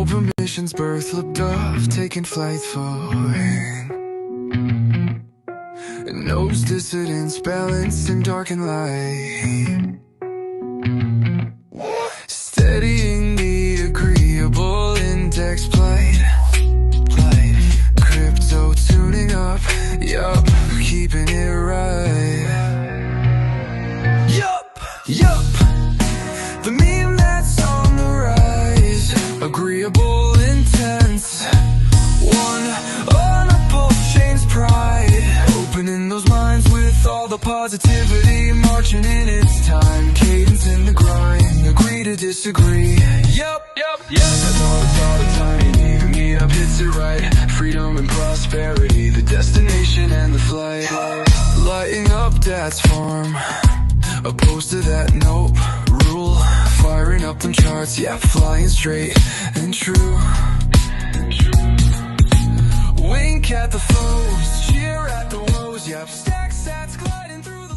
permissions, birth, looked up, taking flight for knows dissidence, balanced in dark and light, steadying the agreeable index plight, crypto tuning up, yup, keeping it right, yup, the meme that's on the rise, agreeable intense, one on a Pulsechain's pride, opening those minds with all the positivity, marching in its time, cadence in the grind, agree to disagree, yup, that's all the time, even me up hits it right, freedom and prosperity, the destination and the flight, lighting up dad's farm, opposed to that, nope, rule, firing up them charts, yeah, flying straight and true, wink at the foes, cheer at the woes, yep, stack sats gliding through the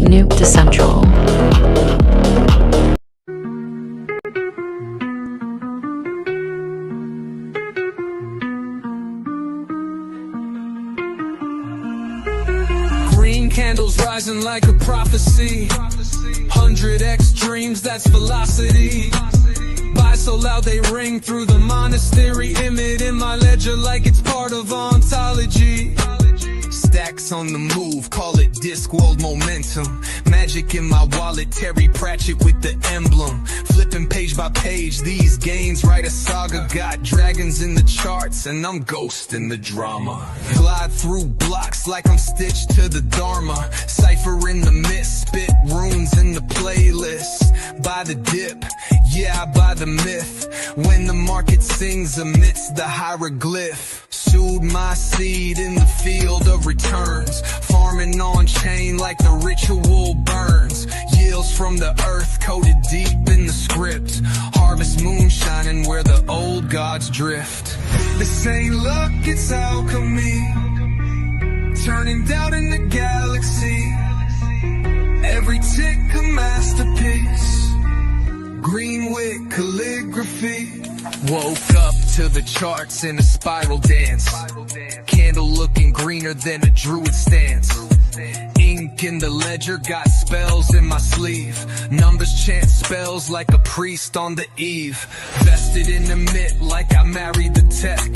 Noob to Central. green candles rising like a prophecy, 100x dreams, that's velocity, buy so loud they ring through the monastery, image in my ledger like it's part of ontology, stacks on the move, call it Discworld momentum, magic in my wallet, Terry Pratchett with the emblem, flipping page by page, these gains write a saga, got dragons in the charts and I'm ghosting the drama, glide through blocks like I'm stitched to the Dharma, cipher in the mist, spit runes in the playlist, by the dip, yeah, by the myth, when the market sings amidst the hieroglyph, sued my seed in the field of returns, farming on chain like the ritual burns, yields from the earth coated deep in the script, harvest moonshining where the old gods drift, this ain't luck, it's alchemy, turning doubt into galaxy, every tick a masterpiece, green wick calligraphy, woke up to the charts in a spiral dance, candle looking greener than a druid stance, ink in the ledger, got spells in my sleeve, numbers chant spells like a priest on the eve, vested in the myth like I married the tech,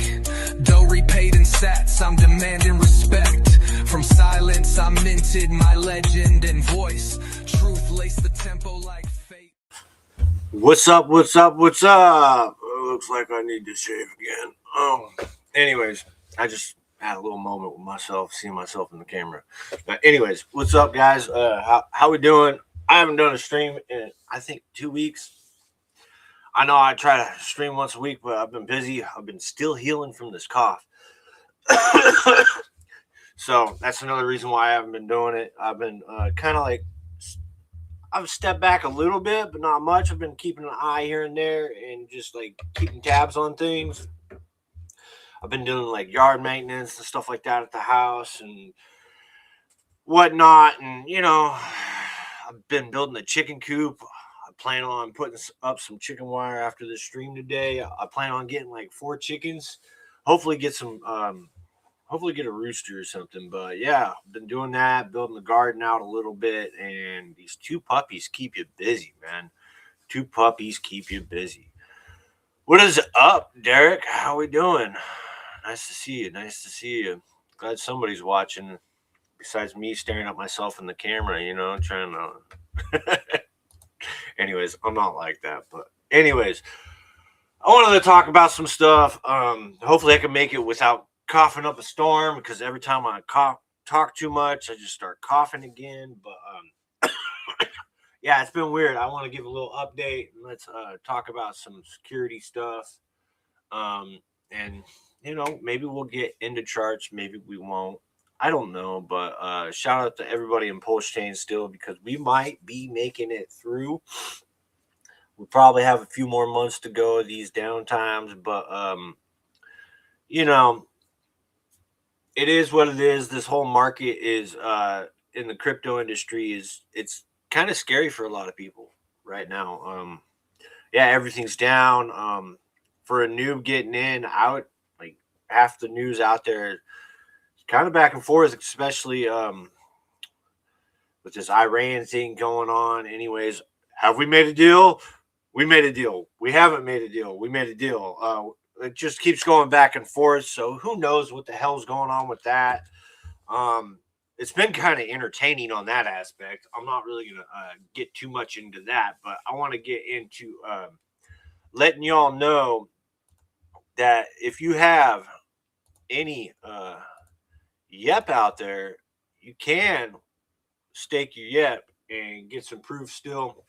dough repaid in sats, I'm demanding respect, from silence I minted my legend and voice, truth laced the tempo like fate. What's up? Looks like I need to shave again. Anyways, I just had a little moment with myself, seeing myself in the camera. But anyways, what's up, guys? How we doing? I haven't done a stream in, I think, 2 weeks. I know I try to stream once a week, but I've been busy. I've been still healing from this cough. So that's another reason why I haven't been doing it. I've been kind of like, I've stepped back a little bit, but not much. I've been keeping an eye here and there and just like keeping tabs on things. I've been doing like yard maintenance and stuff like that at the house and whatnot. And, you know, I've been building a chicken coop. I plan on putting up some chicken wire after this stream today. I plan on getting like 4 chickens. Hopefully get some, hopefully get a rooster or something. But yeah, I've been doing that, building the garden out a little bit. And these 2 puppies keep you busy, man. 2 puppies keep you busy. What is up, Derek? How we doing? Nice to see you. Glad somebody's watching besides me staring at myself in the camera, you know, trying to. Anyways, I'm not like that. But anyways, I wanted to talk about some stuff. Hopefully I can make it without coughing up a storm, because every time I talk too much, I just start coughing again. But yeah, it's been weird. I want to give a little update. Let's talk about some security stuff. And you know, maybe we'll get into charts, maybe we won't. I don't know, but shout out to everybody in Pulsechain still, because we might be making it through. We probably have a few more months to go of these downtimes, but you know, it is what it is. This whole market is in the crypto industry it's kind of scary for a lot of people right now. Yeah, everything's down. For a noob getting in, out like half the news out there, kind of back and forth, especially with this Iran thing going on. Anyways, have we made a deal? We made a deal. We haven't made a deal. We made a deal. It just keeps going back and forth. So who knows what the hell's going on with that? It's been kind of entertaining on that aspect. I'm not really gonna get too much into that, but I want to get into letting y'all know that if you have any YEP out there, you can stake your YEP and get some proof still.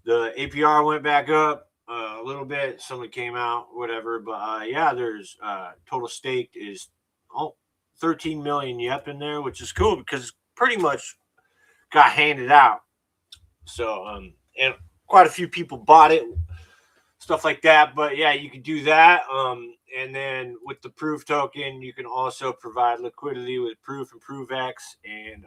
The APR went back up a little bit. Some of it came out, whatever. But yeah, there's total staked is 13 million YEP in there, which is cool because pretty much got handed out. So, and quite a few people bought it, stuff like that. But yeah, you can do that. And then with the proof token, you can also provide liquidity with proof and ProofX and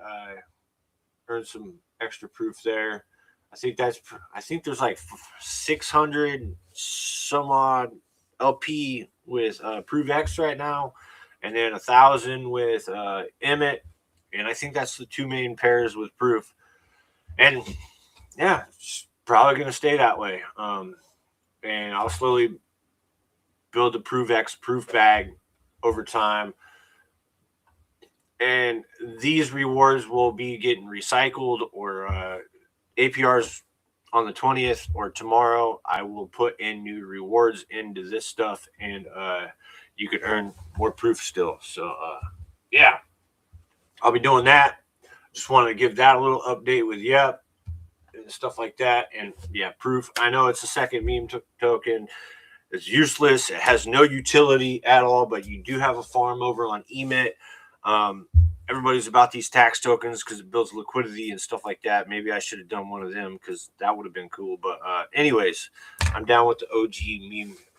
earn some extra proof there. I think there's like 600 some odd LP with ProofX right now, and then 1,000 with Emmet, and I think that's the two main pairs with proof. And yeah, it's probably gonna stay that way. And I'll slowly build the ProofX proof bag over time. And these rewards will be getting recycled or APRs on the 20th or tomorrow. I will put in new rewards into this stuff, and you could earn more proof still. So yeah, I'll be doing that. Just wanted to give that a little update with YEP and stuff like that. And yeah, proof. I know it's a second meme token. It's useless. It has no utility at all, but you do have a farm over on Emmet. Everybody's about these tax tokens because it builds liquidity and stuff like that. Maybe I should have done one of them because that would have been cool. But anyways, I'm down with the OG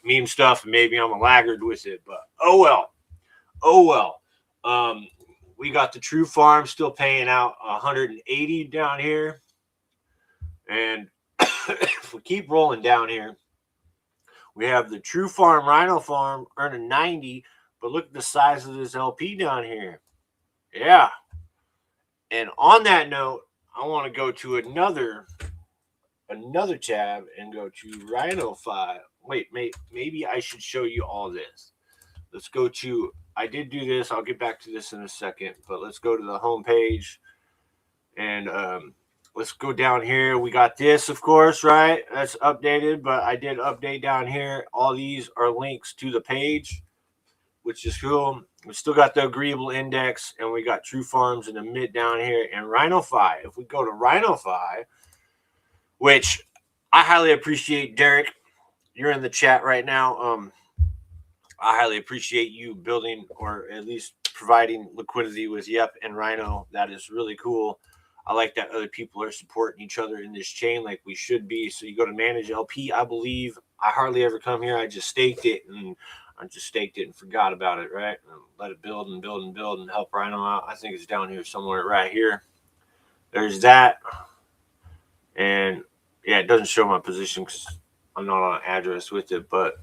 meme stuff. Maybe I'm a laggard with it, but oh well. We got the True Farm still paying out 180 down here. And if we keep rolling down here, we have the True Farm Rhino Farm earning 90, but look at the size of this LP down here. Yeah. And on that note, I want to go to another tab and go to RhinoFi. Wait, maybe I should show you all this. Let's go to, I did do this. I'll get back to this in a second, but let's go to the home page and let's go down here. We got this, of course, right? That's updated, but I did update down here. All these are links to the page, which is cool. We still got the Agreeable Index, and we got True Farms in the mid down here, and RhinoFi. If we go to RhinoFi, which I highly appreciate, Derek, you're in the chat right now. I highly appreciate you building or at least providing liquidity with YEP and Rhino. That is really cool. I like that other people are supporting each other in this chain like we should be. So you go to manage LP, I believe. I hardly ever come here. I just staked it and forgot about it, right? And let it build and build and build and help Rhino out. I think it's down here somewhere right here. There's that. And yeah, it doesn't show my position because I'm not on an address with it. But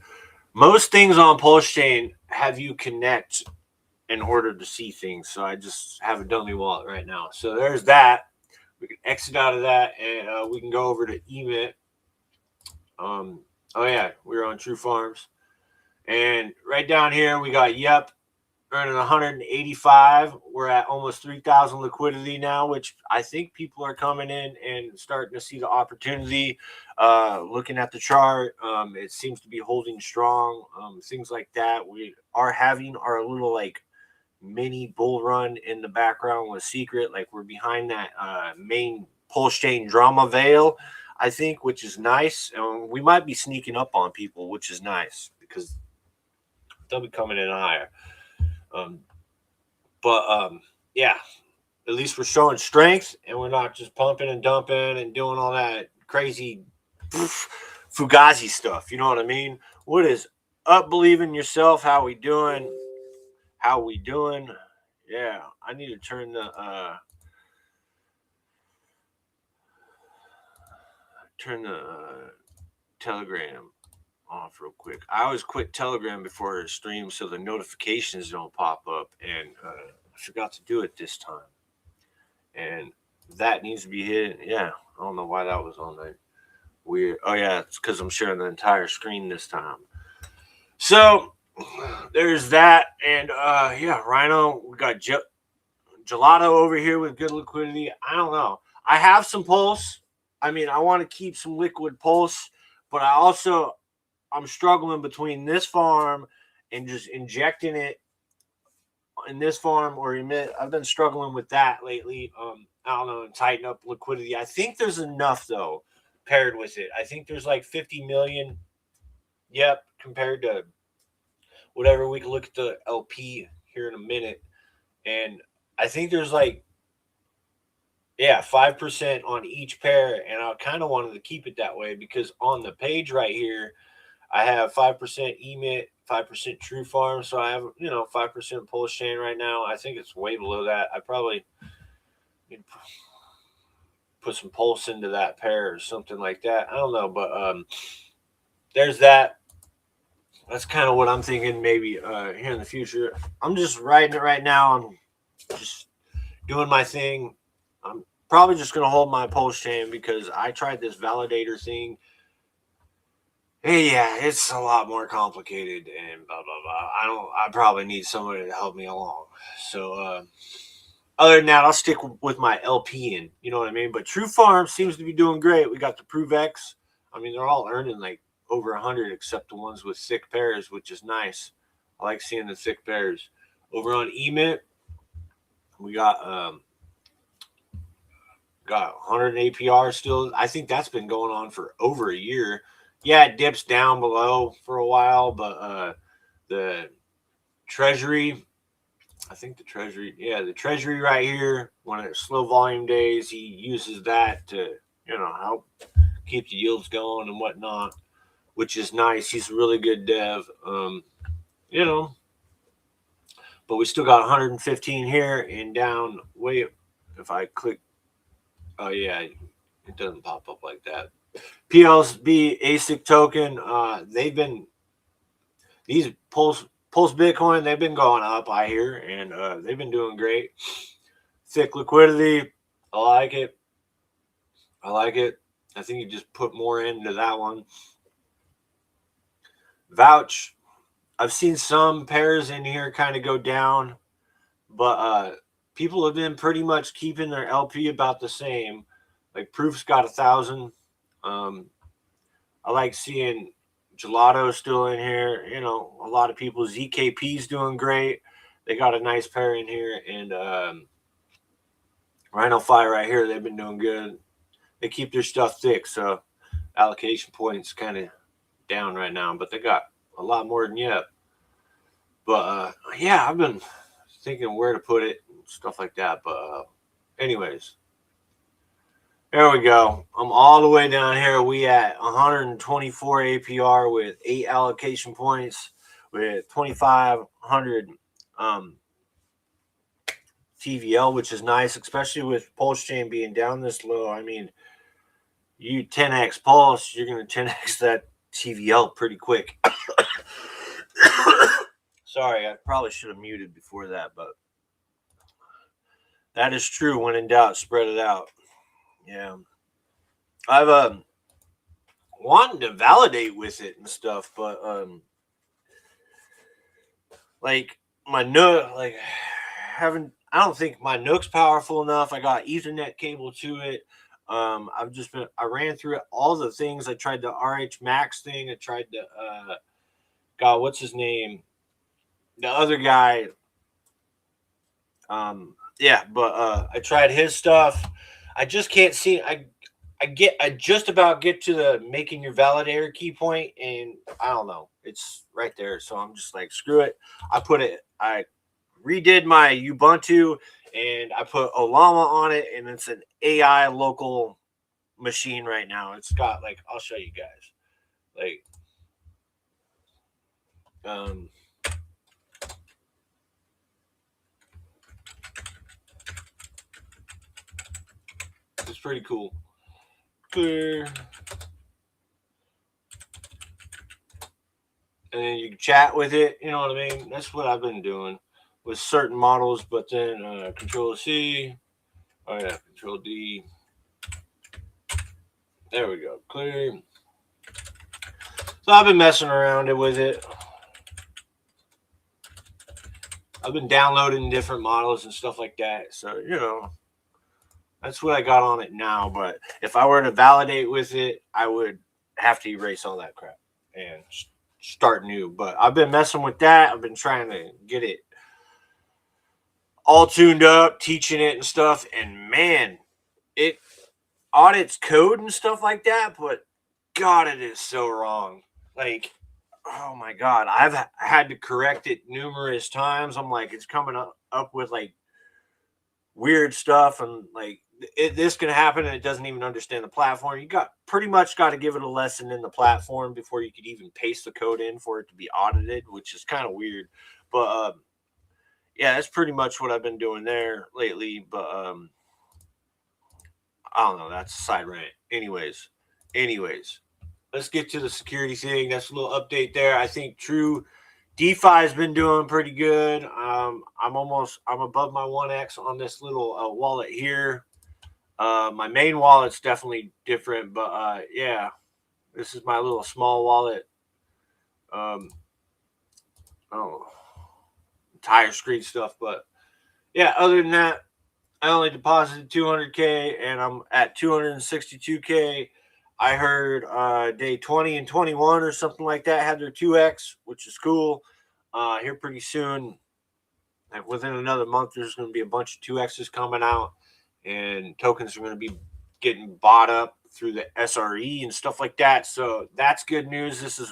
most things on Pulsechain have you connect in order to see things. So I just have a dummy wallet right now. So there's that. We can exit out of that and we can go over to Emmet. Oh yeah, we're on True Farms. And right down here, we got YEP earning 185. We're at almost 3,000 liquidity now, which I think people are coming in and starting to see the opportunity. Looking at the chart, it seems to be holding strong. Things like that. We are having our little like mini bull run in the background with Secret. Like we're behind that main Pulsechain drama veil, I think, which is nice. And we might be sneaking up on people, which is nice because they'll be coming in higher. Yeah, at least we're showing strength and we're not just pumping and dumping and doing all that crazy Fugazi stuff. You know what I mean? What is Believe in yourself. How we doing? How we doing? Yeah, I need to turn the Telegram off real quick. I always quit Telegram before a stream so the notifications don't pop up, and I forgot to do it this time. And that needs to be hidden. Yeah, I don't know why that was on there. Weird. Oh yeah, it's because I'm sharing the entire screen this time. So there's that, and yeah, Rhino. We got Gelato over here with good liquidity. I don't know. I have some pulse. I mean, I want to keep some liquid pulse, but I'm struggling between this farm and just injecting it in this farm or emit. I've been struggling with that lately. I don't know, and tighten up liquidity. I think there's enough though paired with it. I think there's like 50 million. Yep, compared to whatever. We can look at the LP here in a minute, and I think there's like 5% on each pair, and I kind of wanted to keep it that way because on the page right here, I have 5% emit, 5% True Farm, so I have 5% Pulsechain right now. I think it's way below that. I probably need to put some pulse into that pair or something like that. I don't know, but there's that. That's kind of what I'm thinking maybe here in the future. I'm just riding it right now. I'm just doing my thing. I'm probably just going to hold my Pulsechain because I tried this validator thing. Hey, yeah, it's a lot more complicated and blah, blah, blah. I probably need somebody to help me along. So, other than that, I'll stick with my LP in, you know what I mean? But True Farm seems to be doing great. We got the ProveX. I mean, they're all earning like over 100 except the ones with thick pairs, which is nice. I like seeing the thick pairs. Over on emit, we got 100 APR still. I think that's been going on for over a year. Yeah, it dips down below for a while, but the Treasury, I think the Treasury right here, when it's slow volume days, he uses that to, help keep the yields going and whatnot, which is nice. He's a really good dev, but we still got 115 here and down. Wait, if I click, oh yeah, it doesn't pop up like that. PLSB ASIC token, these Pulse Bitcoin, they've been going up, I hear, and they've been doing great. Thick liquidity, I like it. I think you just put more into that one. Vouch, I've seen some pairs in here kind of go down, but people have been pretty much keeping their LP about the same. Like Proof's got 1,000. I like seeing Gelato still in here. A lot of people. ZKP's doing great. They got a nice pair in here, and Rhino Fire right here. They've been doing good. They keep their stuff thick, so allocation points kind of down right now, but they got a lot more than yet. But yeah, I've been thinking where to put it, stuff like that. But anyways. There we go. I'm all the way down here. We at 124 APR with 8 allocation points with 2,500 TVL, which is nice, especially with Pulsechain being down this low. I mean, you 10x Pulse, you're going to 10x that TVL pretty quick. Sorry, I probably should have muted before that, but that is true. When in doubt, spread it out. Yeah. I've wanted to validate with it and stuff, but like my Nook, like I don't think my Nook's powerful enough. I got Ethernet cable to it. I ran through all the things. I tried the RH Max thing. I tried the God, what's his name? The other guy. But I tried his stuff. I just can't see. I just about get to the making your validator key point, and I don't know. It's right there, so I'm just like, screw it. I redid my Ubuntu, and I put Olama on it, and it's an AI local machine right now. It's got I'll show you guys. It's pretty cool. Clear. And then you can chat with it. You know what I mean? That's what I've been doing with certain models. But then Control C. Oh yeah, Control D. There we go. Clear. So I've been messing around with it. I've been downloading different models and stuff like that. So, you know, that's what I got on it now. But if I were to validate with it, I would have to erase all that crap and start new. But I've been messing with that. I've been trying to get it all tuned up, teaching it and stuff. And man, it audits code and stuff like that. But God, it is so wrong. Like, oh my God, I've had to correct it numerous times. I'm like, it's coming up with like weird stuff, and like this can happen, and it doesn't even understand the platform. You pretty much got to give it a lesson in the platform before you could even paste the code in for it to be audited, which is kind of weird. But yeah, that's pretty much what I've been doing there lately. But I don't know. That's a side rant. Anyways. Let's get to the security thing. That's a little update there. I think True DeFi has been doing pretty good. I'm above my 1x on this little wallet here. My main wallet's definitely different, but yeah, this is my little small wallet. Tire screen stuff, but yeah, other than that, I only deposited 200K and I'm at 262K. I heard day 20 and 21 or something like that had their 2x, which is cool. Here pretty soon, like within another month, there's going to be a bunch of 2x's coming out, and tokens are going to be getting bought up through the SRE and stuff like that. So that's good news. This is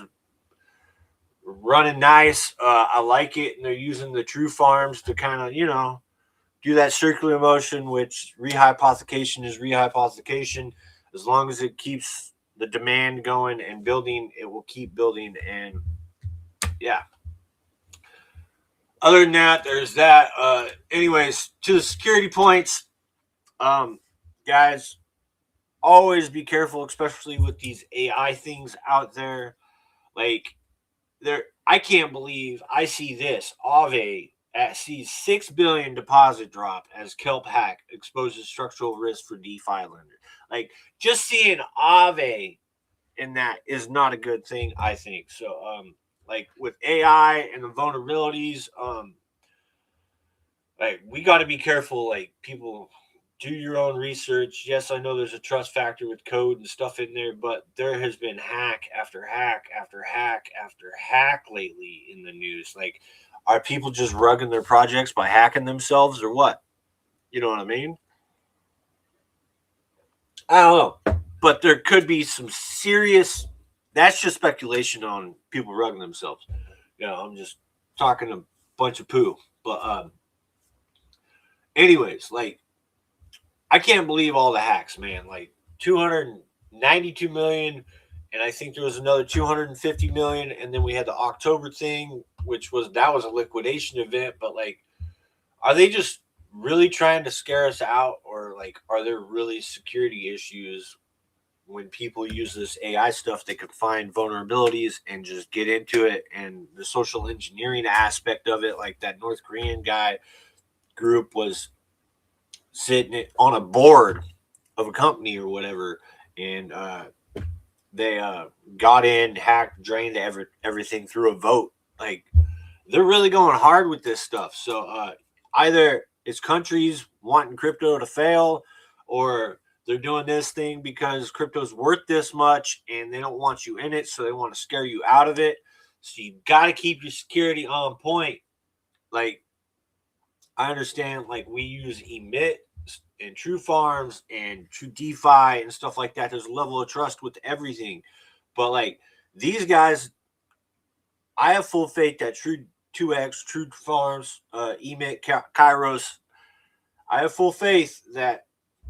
running nice. I like it, and they're using the true farms to kind of, you know, do that circular motion, which rehypothecation is rehypothecation. As long as it keeps the demand going and building, it will keep building. And yeah. Other than that, there's that. Anyways, to the security points, guys, always be careful, especially with these AI things out there. Like, I can't believe I see this. Aave sees 6 billion deposit drop as Kelp hack exposes structural risk for DeFi lender. Like, just seeing Aave in that is not a good thing, I think. So, like with AI and the vulnerabilities, like we got to be careful. Like, people, do your own research. Yes, I know there's a trust factor with code and stuff in there, but there has been hack after hack after hack after hack lately in the news. Like, are people just rugging their projects by hacking themselves or what? You know what I mean? I don't know. But there could be some serious, that's just speculation on people rugging themselves. You know, I'm just talking a bunch of poo. But anyways, like, I can't believe all the hacks, man. Like 292 million, and I think there was another 250 million, and then we had the October thing, which was a liquidation event. But like, are they just really trying to scare us out, or like, are there really security issues when people use this AI stuff? They could find vulnerabilities and just get into it, and the social engineering aspect of it, like that North Korean guy group was sitting on a board of a company or whatever, and they got in, hacked, drained everything through a vote. Like, they're really going hard with this stuff. So either it's countries wanting crypto to fail, or they're doing this thing because crypto's worth this much and they don't want you in it, so they want to scare you out of it. So you got to keep your security on point. Like, I understand, like, we use Emit and True Farms and True DeFi and stuff like that. There's a level of trust with everything. But, like, these guys, I have full faith that True 2X, True Farms, Emit, Kairos, I have full faith that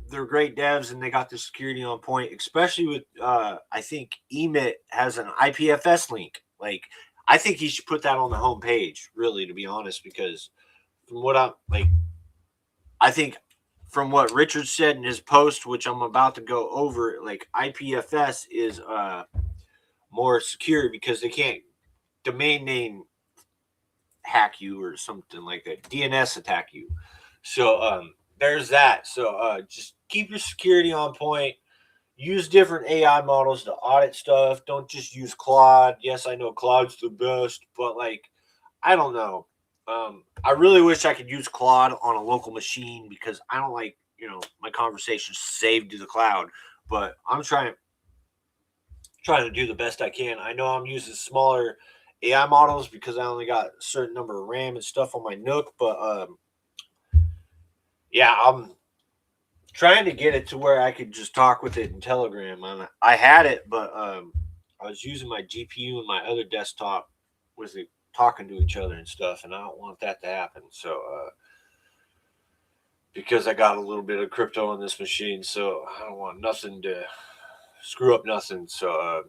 they're great devs and they got the security on point, especially with, I think Emit has an IPFS link. Like, I think he should put that on the homepage, really, to be honest, because from what I think from what Richard said in his post, which I'm about to go over, like IPFS is more secure because they can't domain name hack you or something like that, DNS attack you. So there's that. So just keep your security on point. Use different AI models to audit stuff. Don't just use Claude. Yes, I know Claude's the best, but like, I don't know. I really wish I could use Claude on a local machine because I don't like, my conversations saved to the cloud. But I'm trying to do the best I can. I know I'm using smaller AI models because I only got a certain number of RAM and stuff on my Nook, but yeah, I'm trying to get it to where I could just talk with it in Telegram. I had it, but I was using my GPU and my other desktop with it talking to each other and stuff, and I don't want that to happen. So because I got a little bit of crypto on this machine, so I don't want nothing to screw up nothing. So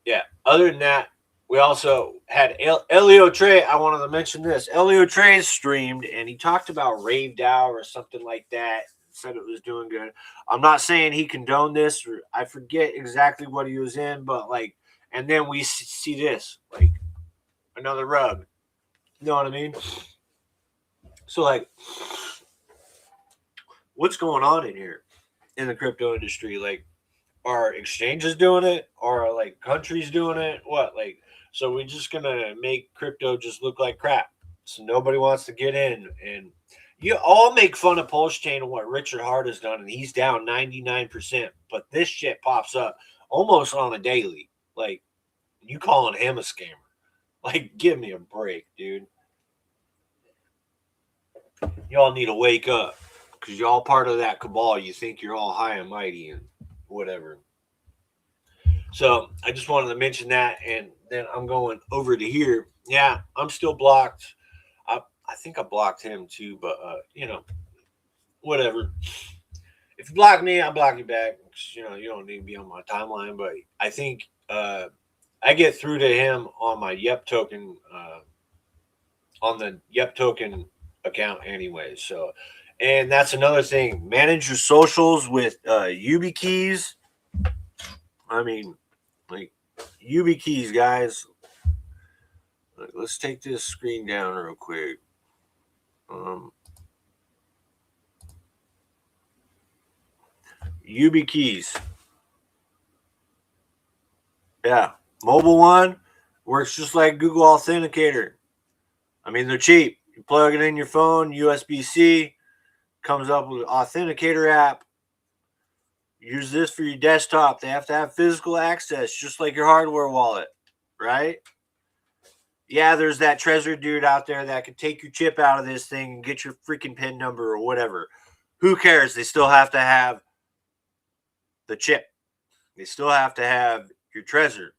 yeah, other than that, we also had Elio Trey. I wanted to mention this. Elio Trey streamed, and he talked about Raved Out or something like that. Said it was doing good. I'm not saying he condoned this, or I forget exactly what he was in, but like, and then we see this, like, another rug. You know what I mean? So like, what's going on in here in the crypto industry? Like, are exchanges doing it? Are like countries doing it? What? Like, so we're just gonna make crypto just look like crap. So nobody wants to get in, and you all make fun of Pulsechain and what Richard Hart has done, and he's down 99%. But this shit pops up almost on a daily. Like, you calling him a scammer? Like, give me a break, dude. Y'all need to wake up because y'all part of that cabal. You think you're all high and mighty and whatever. So I just wanted to mention that, and then I'm going over to here. Yeah, I'm still blocked. I think I blocked him too, but whatever. If you block me, I'll block you back. You don't need to be on my timeline, but I think I get through to him on my Yep token, on the Yep token account anyway. So, and that's another thing. Manage your socials with YubiKeys. I mean, like, YubiKeys, guys. Let's take this screen down real quick. YubiKeys. Yeah. Mobile one works just like Google Authenticator. I mean, they're cheap. You plug it in your phone, USB-C, comes up with an Authenticator app. Use this for your desktop. They have to have physical access, just like your hardware wallet, right? Yeah, there's that treasure dude out there that can take your chip out of this thing and get your freaking PIN number or whatever. Who cares? They still have to have the chip. They still have to have your treasure.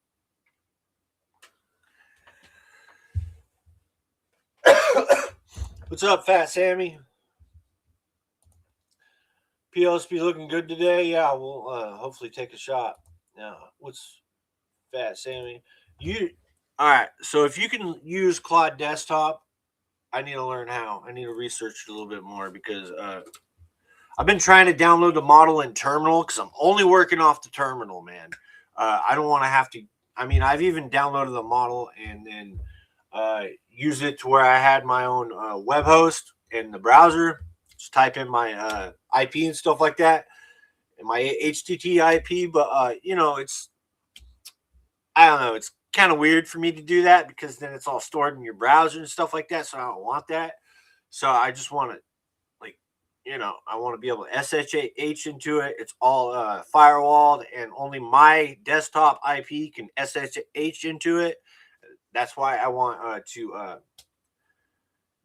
What's up, Fat Sammy? PLSP looking good today? Yeah, we'll hopefully take a shot. Now, what's Fat Sammy? All right, so if you can use Claude Desktop, I need to learn how. I need to research it a little bit more because I've been trying to download the model in Terminal because I'm only working off the Terminal, man. I don't want to have to. I mean, I've even downloaded the model and then used it to where I had my own web host in the browser. Just type in my IP and stuff like that, and my HTTP. But it's, I don't know. It's kind of weird for me to do that because then it's all stored in your browser and stuff like that. So I don't want that. So I just want to, I want to be able to SSH into it. It's all firewalled, and only my desktop IP can SSH into it. That's why I want to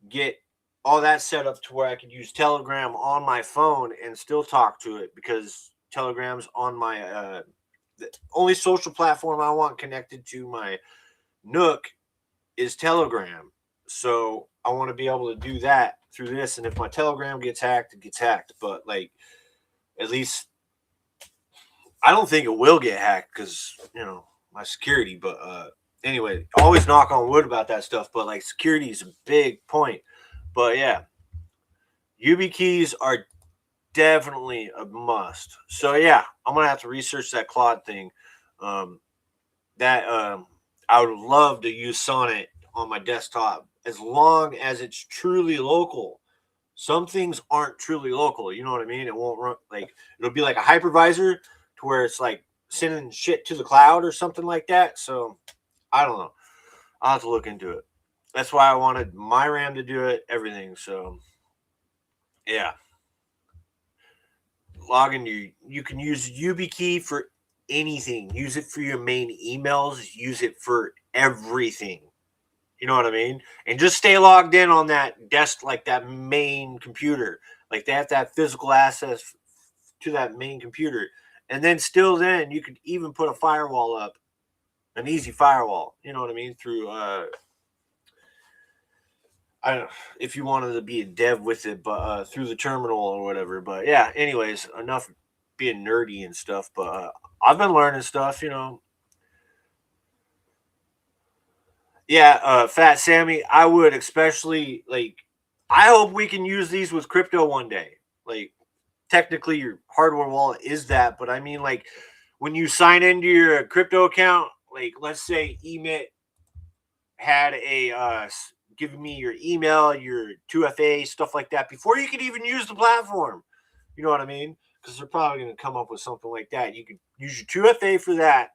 get all that set up to where I can use Telegram on my phone and still talk to it, because Telegram's on my the only social platform I want connected to my Nook is Telegram. So I want to be able to do that through this. And if my Telegram gets hacked, it gets hacked. But like, at least I don't think it will get hacked because, my security. But anyway, always knock on wood about that stuff, but like security is a big point. But yeah, YubiKeys are definitely a must. So yeah, I'm gonna have to research that Claude thing. Um, that I would love to use Sonnet on my desktop as long as it's truly local. Some things aren't truly local. You know what I mean? It won't run like it'll be like a hypervisor to where it's like sending shit to the cloud or something like that. So I don't know. I'll have to look into it. That's why I wanted my RAM to do it, everything. So yeah. Log into you can use YubiKey for anything. Use it for your main emails. Use it for everything. You know what I mean? And just stay logged in on that desk, like that main computer. Like they have to have physical access to that main computer. And then still then you could even put a firewall up, an easy firewall. You know what I mean? Through I don't if you wanted to be a dev with it, but through the terminal or whatever. But yeah, anyways, enough being nerdy and stuff. But I've been learning stuff, you know. Yeah, Fat Sammy, I would especially like. I hope we can use these with crypto one day. Like, technically, your hardware wallet is that, but I mean, like, when you sign into your crypto account, like, let's say Emit had a giving me your email, your 2FA, stuff like that, before you could even use the platform. You know what I mean? Because they're probably going to come up with something like that. You could use your 2FA for that,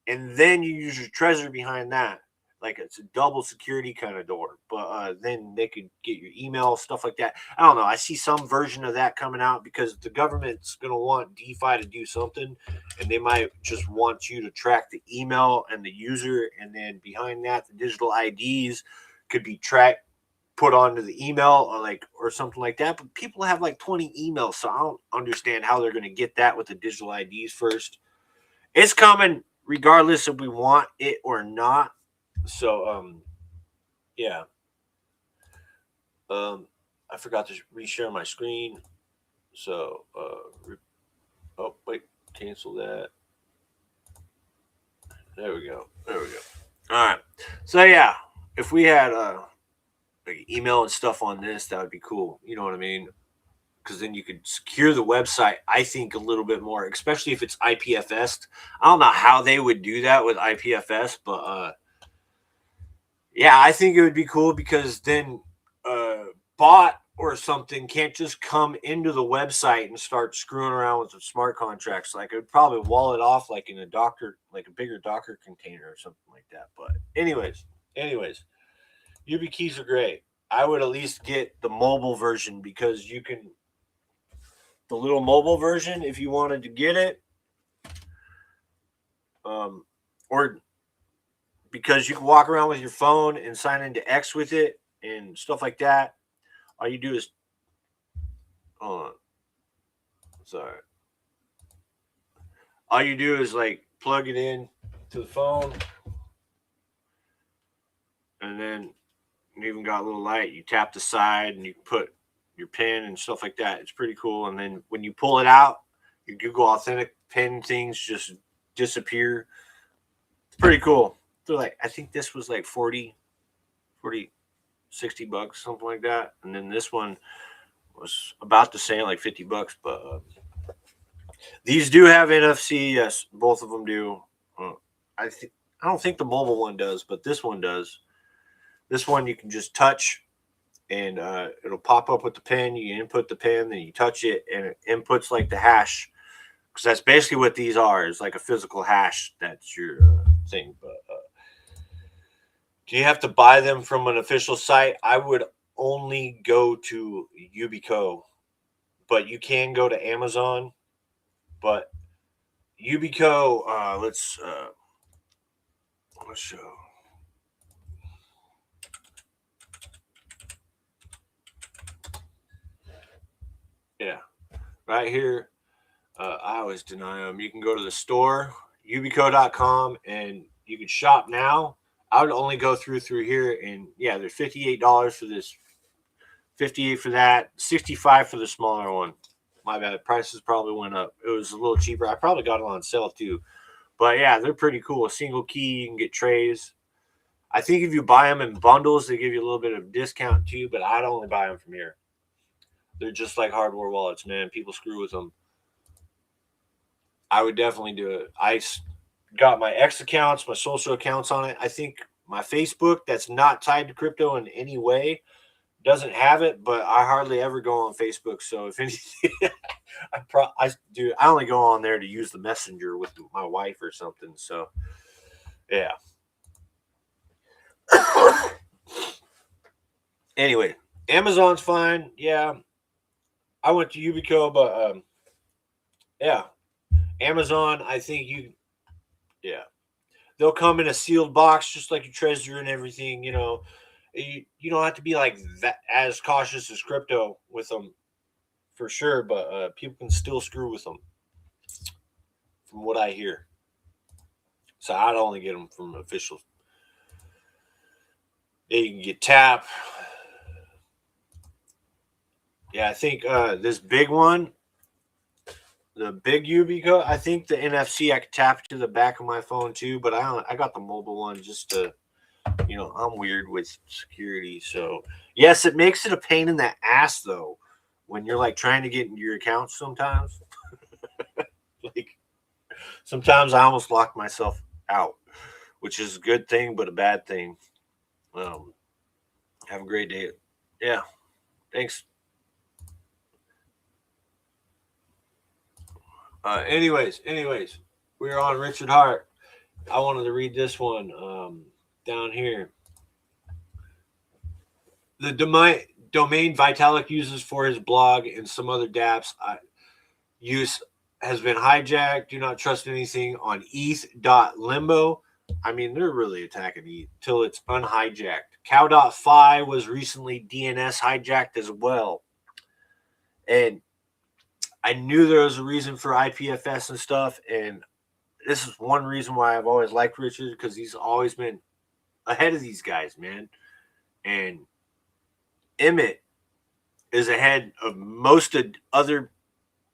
and then you use your Trezor behind that. Like it's a double security kind of door, but then they could get your email, stuff like that. I don't know. I see some version of that coming out because the government's going to want DeFi to do something, and they might just want you to track the email and the user, and then behind that, the digital IDs could be tracked, put onto the email or something like that. But people have like 20 emails, so I don't understand how they're going to get that with the digital IDs first. It's coming regardless if we want it or not. So yeah. I forgot to reshare my screen. So oh wait, cancel that. There we go. There we go. All right. So yeah, if we had like email and stuff on this, that would be cool. You know what I mean? Because then you could secure the website, I think, a little bit more, especially if it's IPFS. I don't know how they would do that with IPFS, but yeah, I think it would be cool because then bot or something can't just come into the website and start screwing around with the smart contracts. Like it would probably wall it off like in a Docker, like a bigger Docker container or something like that. But anyways, YubiKeys are great. I would at least get the mobile version because you can the little mobile version if you wanted to get it. Or because you can walk around with your phone and sign into X with it and stuff like that. All you do is, hold on, sorry. All you do is like plug it in to the phone, and then you even got a little light. You tap the side and you put your pin and stuff like that. It's pretty cool. And then when you pull it out, your Google Authentic pin things just disappear. It's pretty cool. So like, I think this was like 40, 60 bucks, something like that. And then this one was about the same, like 50 bucks. But these do have NFC. Yes, both of them do. I don't think the mobile one does, but this one does. This one you can just touch, and it'll pop up with the pin. You input the pin, then you touch it, and it inputs like the hash, because that's basically what these are. It's like a physical hash. That's your thing. But do you have to buy them from an official site? I would only go to Yubico, but you can go to Amazon. But Yubico, let's show. Yeah, right here. I always deny them. You can go to the store, ubico.com, and you can shop now. I would only go through here, and yeah, there's $58 for this, 58 for that, 65 for the smaller one. My bad, prices probably went up. It was a little cheaper. I probably got it on sale too, but yeah, they're pretty cool. A single key, you can get trays. I think if you buy them in bundles, they give you a little bit of discount too, but I'd only buy them from here. They're just like hardware wallets, man. People screw with them. I would definitely do it. I got my X accounts, my social accounts on it. I think my Facebook, that's not tied to crypto in any way, doesn't have it, but I hardly ever go on Facebook. So if anything, I only go on there to use the messenger with my wife or something. So yeah. Anyway, Amazon's fine. Yeah. I went to Yubico, but yeah. Amazon, I think they'll come in a sealed box just like your treasure and everything, you know. You don't have to be like that as cautious as crypto with them for sure, but people can still screw with them from what I hear. So I'd only get them from official. Yeah, you can get tap. Yeah, I think this big one, the big Yubico, I think the NFC I could tap to the back of my phone too, but I got the mobile one just to, you know, I'm weird with security. So yes, it makes it a pain in the ass though when you're like trying to get into your account sometimes. Like sometimes I almost lock myself out, which is a good thing but a bad thing. Have a great day. Yeah, thanks. Anyways, we're on Richard Hart. I wanted to read this one down here. The domain Vitalik uses for his blog and some other dApps use has been hijacked. Do not trust anything on ETH.limbo. I mean, they're really attacking ETH till it's unhijacked. Cow.fi was recently DNS hijacked as well. And I knew there was a reason for IPFS and stuff, and this is one reason why I've always liked Richard, because he's always been ahead of these guys, man. And Emmett is ahead of most of other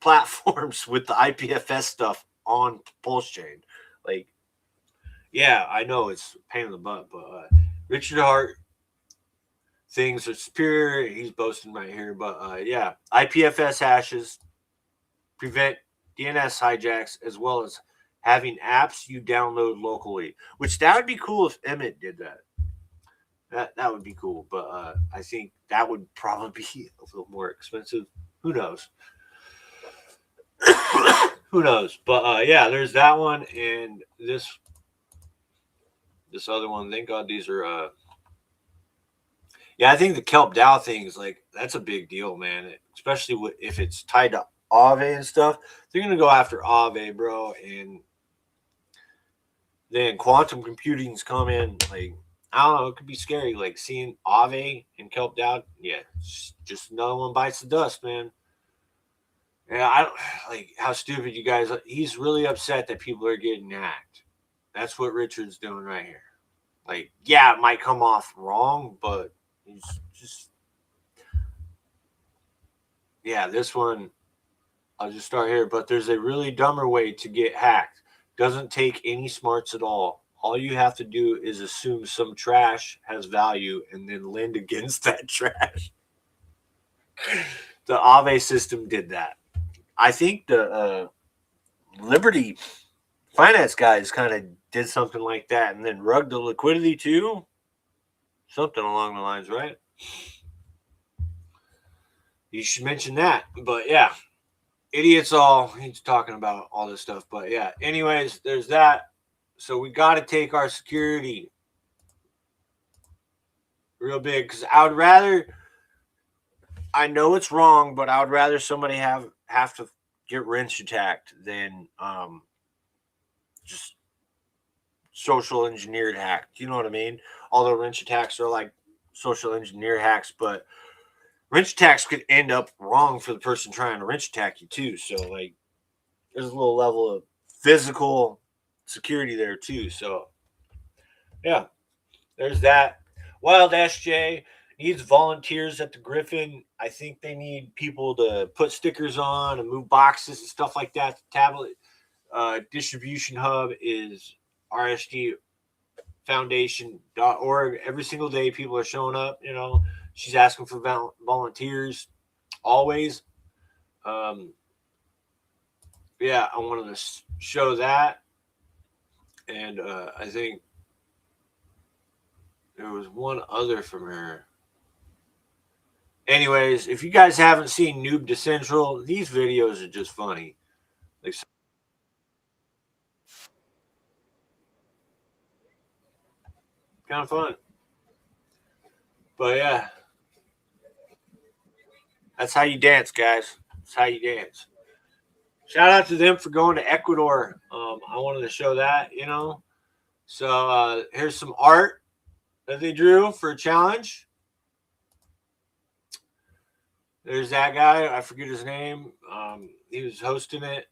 platforms with the IPFS stuff on Pulsechain. Like, yeah, I know it's a pain in the butt, but Richard Hart things are superior. He's boasting right here, but yeah, IPFS hashes prevent DNS hijacks, as well as having apps you download locally, which that would be cool if Emmett did that. That would be cool, but I think that would probably be a little more expensive. Who knows? Who knows? But yeah, there's that one and this other one. Thank God these are. Yeah, I think the Kelp DAO thing is like that's a big deal, man. Especially if it's tied to Aave and stuff. They're gonna go after Aave, bro, and then quantum computing's come in. Like, I don't know, it could be scary. Like seeing Aave and Kelp DAO. Yeah, just another one bites the dust, man. Yeah, I don't like how stupid you guys are. He's really upset that people are getting hacked. That's what Richard's doing right here. Like, yeah, it might come off wrong, but he's just, yeah, this one, I'll just start here. But there's a really dumber way to get hacked. Doesn't take any smarts at all. All you have to do is assume some trash has value and then lend against that trash. The Aave system did that. I think the Liberty finance guys kind of did something like that and then rugged the liquidity too. Something along the lines, right? You should mention that. But yeah, idiots all. He's talking about all this stuff. But yeah, anyways, there's that. So we got to take our security real big, because I would rather, I know it's wrong, but I would rather somebody have to get wrench attacked than just social engineered hacked. You know what I mean? Although wrench attacks are like social engineer hacks, but wrench attacks could end up wrong for the person trying to wrench attack you too. So like there's a little level of physical security there too. So yeah, there's that. Wild SJ needs volunteers at the Griffin. I think they need people to put stickers on and move boxes and stuff like that. The tablet distribution hub is RSG foundation.org. Every single day, people are showing up. You know, she's asking for volunteers always. Yeah, I wanted to show that. And I think there was one other from her. Anyways, if you guys haven't seen Noob to Central, these videos are just funny. Like, kind of fun. But yeah, that's how you dance, guys. That's how you dance. Shout out to them for going to Ecuador. I wanted to show that, you know. So here's some art that they drew for a challenge. There's that guy. I forget his name. He was hosting it.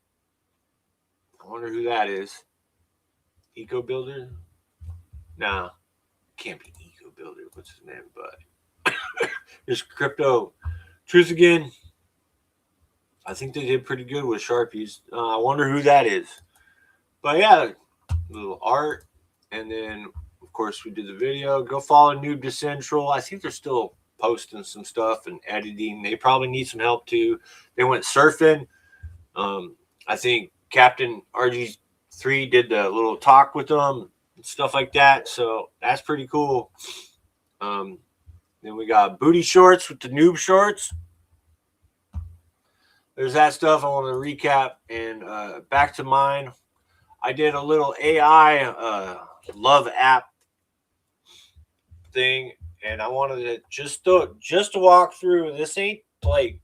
I wonder who that is. Eco Builder? Nah, can't be Eco Builder. What's his name? But there's Crypto Truth Again. I think they did pretty good with Sharpies. I wonder who that is. But yeah, little art. And then, of course, we did the video. Go follow Noob to Central. I think they're still posting some stuff and editing. They probably need some help too. They went surfing. I think Captain RG3 did the little talk with them and stuff like that. So that's pretty cool. Then we got booty shorts with the noob shorts. There's that stuff I want to recap. And back to mine. I did a little AI love app thing, and I wanted to just to walk through. This ain't like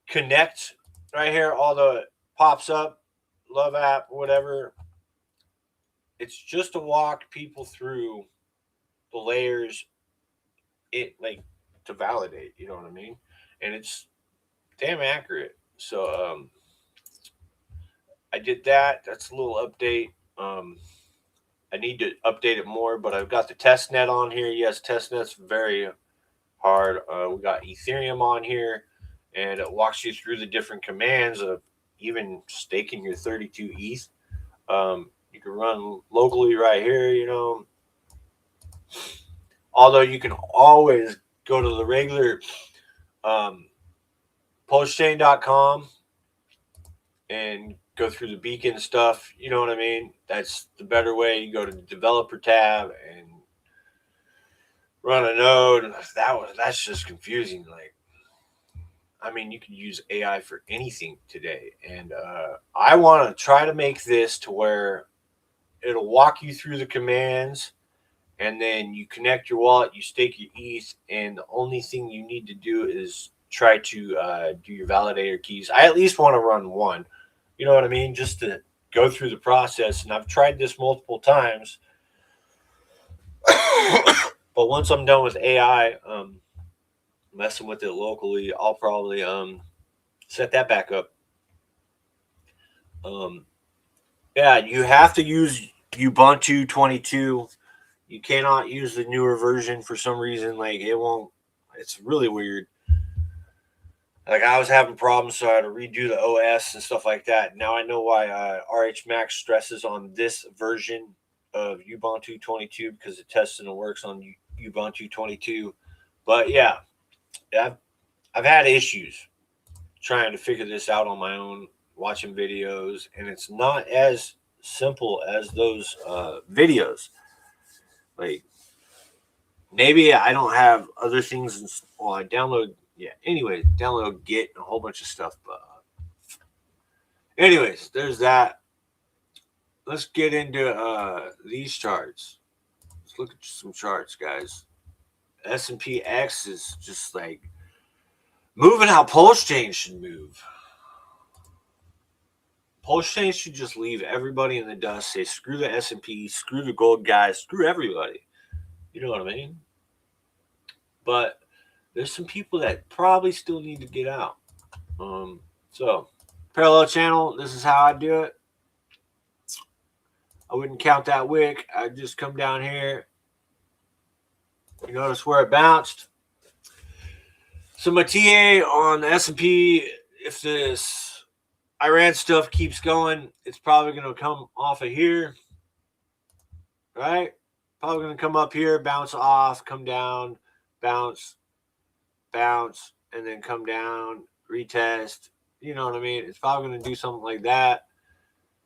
connect right here. All the pops up, love app, whatever. It's just to walk people through the layers. It like to validate. You know what I mean? And it's damn accurate. So I did that. That's a little update. I need to update it more, but I've got the testnet on here. Yes, testnet's very hard. We got Ethereum on here, and it walks you through the different commands of even staking your 32 ETH. You can run locally right here, you know. Although you can always go to the regular Pulsechain.com and go through the beacon stuff. You know what I mean? That's the better way. You go to the developer tab and run a node. That's just confusing. Like, I mean, you can use AI for anything today. And I want to try to make this to where it'll walk you through the commands, and then you connect your wallet, you stake your ETH, and the only thing you need to do is try to do your validator keys. I at least want to run one. You know what I mean? Just to go through the process. And I've tried this multiple times. But once I'm done with AI, messing with it locally, I'll probably set that back up. Yeah, you have to use Ubuntu 22. You cannot use the newer version for some reason. Like, it won't. It's really weird. Like, I was having problems, so I had to redo the OS and stuff like that. Now I know why RH Max stresses on this version of Ubuntu 22, because it tests and it works on Ubuntu 22. But yeah, I've had issues trying to figure this out on my own, watching videos, and it's not as simple as those videos. Like, maybe I don't have other things. Well, I download. Yeah, anyway, download Git and a whole bunch of stuff. But anyways, there's that. Let's get into these charts. Let's look at some charts, guys. S&P X is just like moving how Pulsechain should move. Pulsechain should just leave everybody in the dust, say screw the S&P, screw the gold guys, screw everybody. You know what I mean? But there's some people that probably still need to get out. So, parallel channel, this is how I do it. I wouldn't count that wick. I'd just come down here. You notice where it bounced. So my TA on the S&P, if this Iran stuff keeps going, it's probably going to come off of here. Right? Probably going to come up here, bounce off, come down, bounce, bounce, and then come down, retest. You know what I mean? It's probably going to do something like that.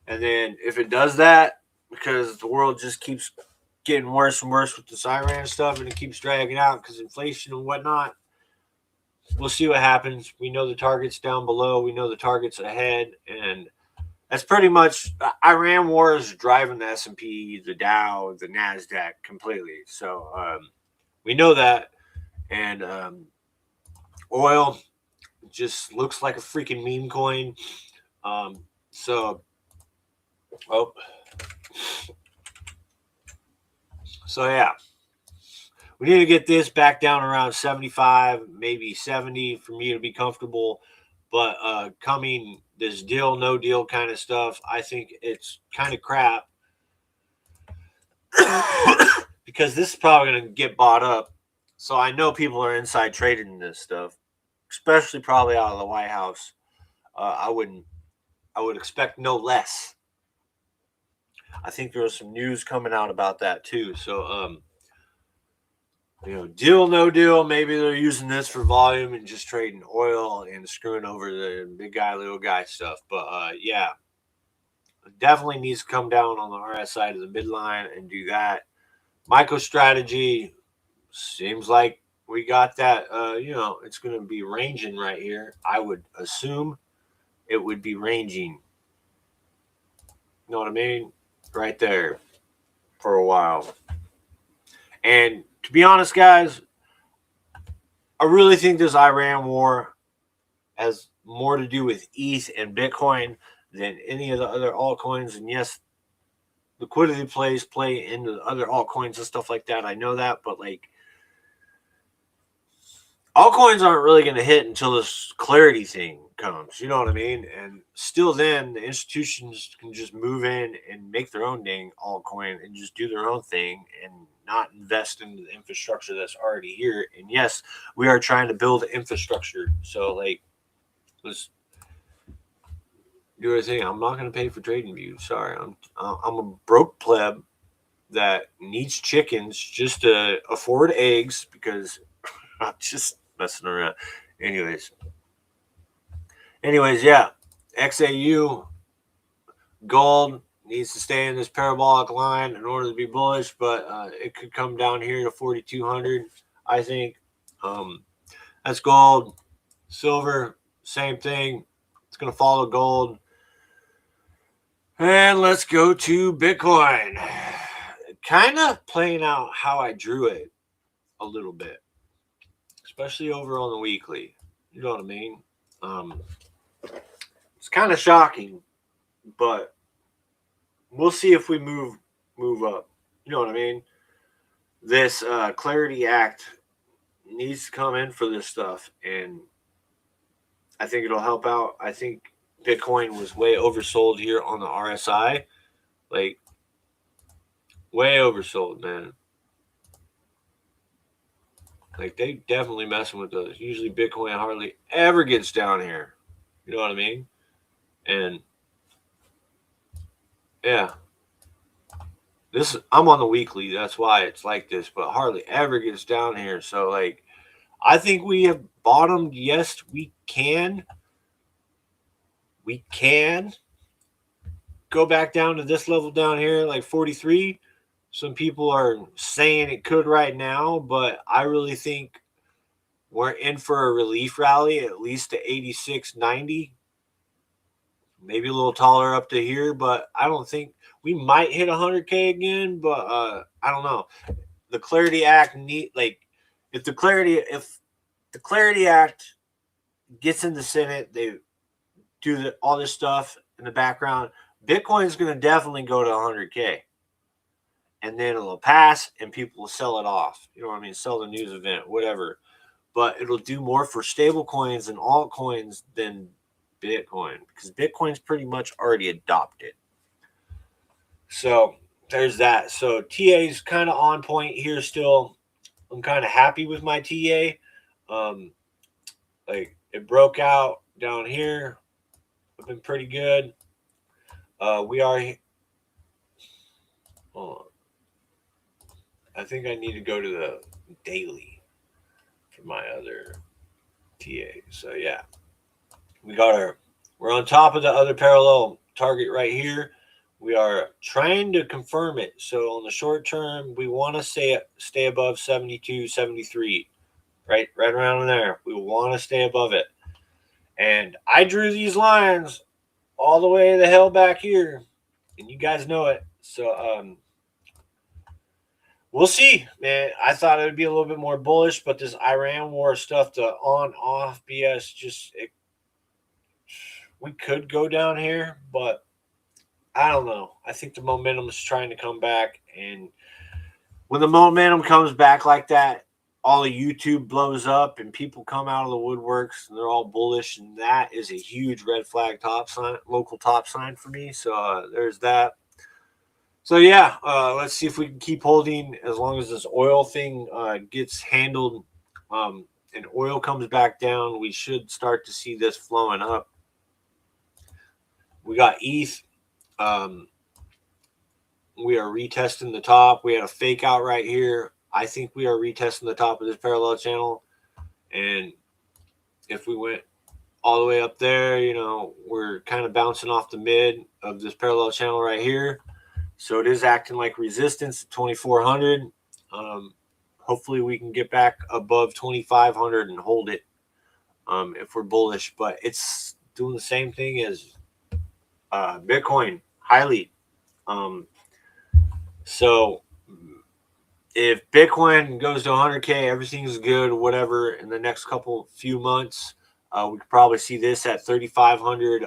And then if it does that, because the world just keeps getting worse and worse with this Iran stuff, and it keeps dragging out because inflation and whatnot, we'll see what happens. We know the target's down below. We know the target's ahead. And that's pretty much Iran war is driving the S&P, the Dow, the NASDAQ completely. So we know that. And oil just looks like a freaking meme coin. So yeah, we need to get this back down around 75, maybe 70 for me to be comfortable. But coming this deal, no deal kind of stuff, I think it's kind of crap because this is probably going to get bought up. So I know people are inside trading this stuff, especially probably out of the White House. I would expect no less. I think there was some news coming out about that too. So, deal, no deal. Maybe they're using this for volume and just trading oil and screwing over the big guy, little guy stuff. But yeah, it definitely needs to come down on the RSI to the midline and do that. MicroStrategy seems like we got that. It's going to be ranging right here. I would assume it would be ranging. You know what I mean? Right there for a while. And to be honest, guys, I really think this Iran war has more to do with ETH and Bitcoin than any of the other altcoins. And yes, liquidity plays play into the other altcoins and stuff like that. I know that, but like altcoins aren't really going to hit until this clarity thing comes. You know what I mean? And still then, the institutions can just move in and make their own dang altcoin and just do their own thing and not invest in the infrastructure that's already here. And yes, we are trying to build infrastructure. So, like, let's do our thing. I'm not going to pay for trading views. Sorry. I'm a broke pleb that needs chickens just to afford eggs because I'm just messing around. Anyways, yeah. XAU gold needs to stay in this parabolic line in order to be bullish, but it could come down here to 4,200. I think that's gold. Silver, same thing. It's going to follow gold. And let's go to Bitcoin. Kind of playing out how I drew it a little bit, especially over on the weekly. You know what I mean? It's kind of shocking, but we'll see if we move up. You know what I mean? This Clarity Act needs to come in for this stuff, and I think it'll help out. I think Bitcoin was way oversold here on the RSI. Like, way oversold, man. Like, they definitely messing with those. Usually Bitcoin hardly ever gets down here. You know what I mean? And yeah. I'm on the weekly, that's why it's like this, but hardly ever gets down here. So, like, I think we have bottomed. Yes, we can. We can go back down to this level down here, like 43. Some people are saying it could right now, but I really think we're in for a relief rally, at least to 86.90. Maybe a little taller up to here, but I don't think we might hit 100K again, but I don't know. The Clarity Act if the Clarity Act gets in the Senate, they do all this stuff in the background, Bitcoin's going to definitely go to 100K. And then it'll pass and people will sell it off. You know what I mean? Sell the news event, whatever. But it'll do more for stable coins and altcoins than Bitcoin, because Bitcoin's pretty much already adopted. So there's that. So TA's kind of on point here still. I'm kind of happy with my TA. Like, it broke out down here. I've been pretty good. We are. Hold on. I think I need to go to the daily for my other TA. So yeah, we're on top of the other parallel target right here. We are trying to confirm it. So on the short term, we want to stay above 72, 73, right around there. We want to stay above it. And I drew these lines all the way the hell back here, and you guys know it. So we'll see, man. I thought it would be a little bit more bullish, but this Iran war stuff, the on-off BS, we could go down here, but I don't know. I think the momentum is trying to come back, and when the momentum comes back like that, all the YouTube blows up and people come out of the woodworks and they're all bullish, and that is a huge red flag top sign, local top sign for me. So there's that. So yeah, let's see if we can keep holding as long as this oil thing gets handled, and oil comes back down. We should start to see this flowing up. We got ETH. We are retesting the top. We had a fake out right here. I think we are retesting the top of this parallel channel. And if we went all the way up there, we're kind of bouncing off the mid of this parallel channel right here. So it is acting like resistance at 2,400. Hopefully we can get back above 2,500 and hold it if we're bullish. But it's doing the same thing as Bitcoin, highly. So if Bitcoin goes to 100K, everything's good, whatever, in the next few months, we could probably see this at 3,500,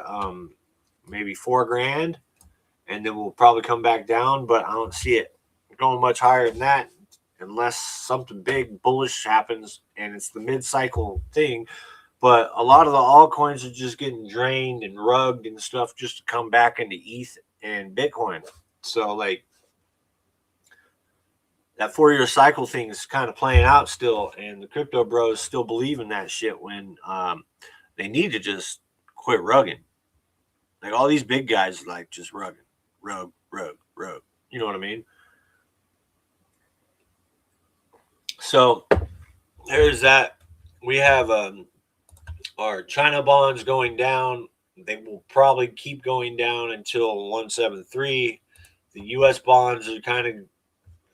maybe $4,000, and then we'll probably come back down. But I don't see it going much higher than that unless something big bullish happens, and it's the mid-cycle thing. But a lot of the altcoins are just getting drained and rugged and stuff just to come back into ETH and Bitcoin. So like, that 4-year cycle thing is kind of playing out still, and the crypto bros still believe in that shit when they need to just quit rugging. Like all these big guys like just rug. You know what I mean? So there's that. We have our China bonds going down. They will probably keep going down until 173. The U.S. bonds are kind of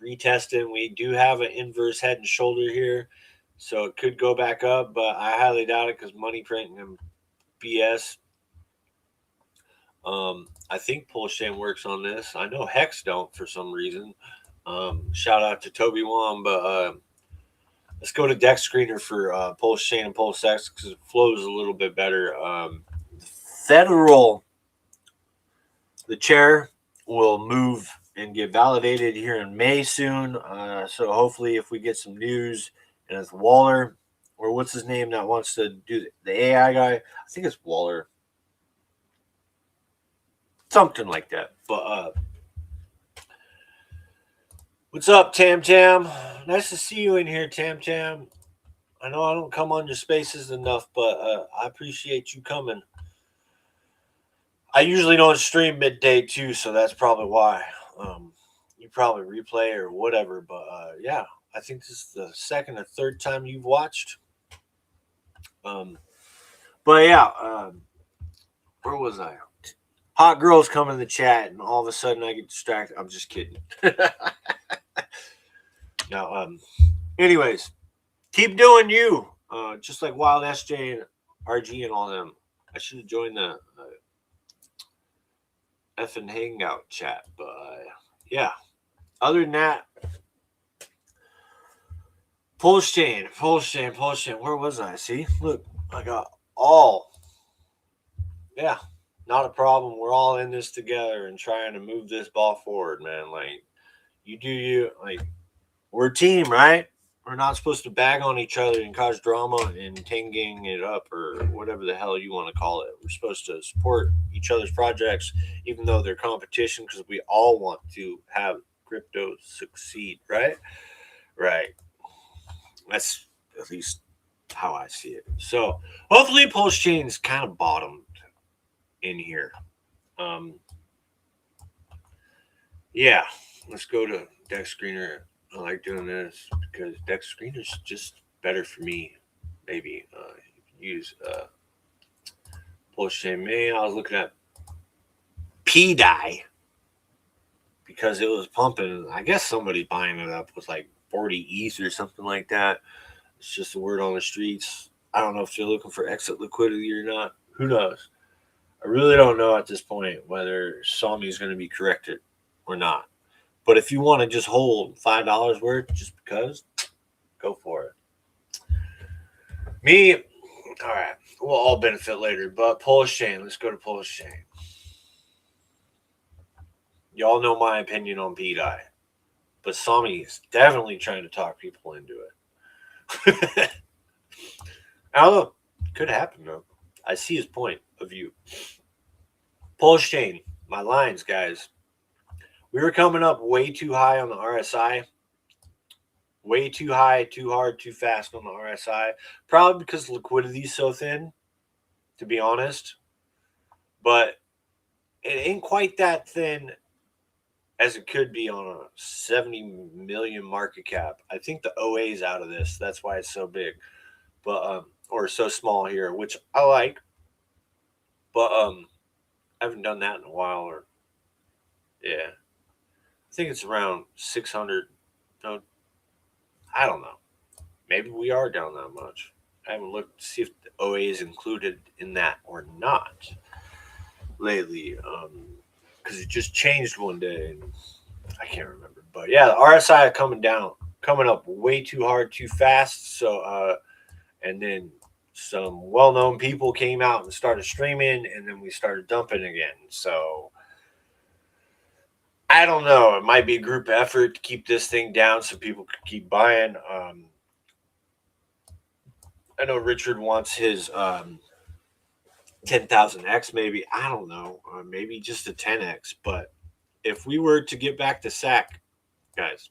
retesting. We do have an inverse head and shoulder here, so it could go back up, but I highly doubt it because money printing and BS. I think Pulsechain works on this. I know Hex don't for some reason. Shout out to Toby Wong, but let's go to Dex Screener for Pulsechain and Pulsex because it flows a little bit better. The chair will move and get validated here in May soon. So hopefully if we get some news, and it's Waller, or what's his name that wants to do the AI guy, I think it's Waller. Something like that. But what's up, Tam Tam? Nice to see you in here, Tam Tam. I know I don't come on your spaces enough, but I appreciate you coming. I usually don't stream midday too, so that's probably why. You probably replay or whatever, but yeah, I think this is the second or third time you've watched. But yeah, where was I? Hot girls come in the chat, and all of a sudden I get distracted. I'm just kidding. Now, anyways, keep doing you. Just like Wild SJ and RG and all them. I should have joined the effing hangout chat, but yeah. Other than that, Pulsechain. Where was I? See, look, I got all. Yeah, not a problem. We're all in this together and trying to move this ball forward, man. Like, you do you. Like, we're a team, right? We're not supposed to bag on each other and cause drama and tanging it up or whatever the hell you want to call it. We're supposed to support each other's projects, even though they're competition, because we all want to have crypto succeed, right? Right. That's at least how I see it. So hopefully Pulsechain's kind of bottomed in here. Yeah, let's go to Dex Screener I like doing this because Dex Screen is just better for me. Maybe you can use Pulsechain. Man, I was looking at P-Dye because it was pumping. I guess somebody buying it up with like 40 ETH or something like that. It's just a word on the streets. I don't know if they're looking for exit liquidity or not. Who knows? I really don't know at this point whether Sawme is going to be corrected or not. But if you want to just hold $5 worth just because, go for it. Me, all right, we'll all benefit later. But Pulsechain, let's go to Pulsechain. Y'all know my opinion on P-Dye, but Sawme is definitely trying to talk people into it. I don't know. Could happen, though. I see his point of view. Pulsechain, my lines, guys. We were coming up way too high on the RSI. Way too high, too hard, too fast on the RSI. Probably because liquidity is so thin, to be honest. But it ain't quite that thin as it could be on a 70 million market cap. I think the OA is out of this. That's why it's so big. But or so small here, which I like. But I haven't done that in a while. Or yeah. I think it's around 600. No, I don't know. Maybe we are down that much. I haven't looked to see if the OA is included in that or not lately. Because it just changed one day. And I can't remember. But yeah, the RSI coming up way too hard, too fast. So, and then some well-known people came out and started streaming, and then we started dumping again. So I don't know. It might be a group effort to keep this thing down so people could keep buying. I know Richard wants his 10,000x, maybe. I don't know. Maybe just a 10x. But if we were to get back to SAC, guys,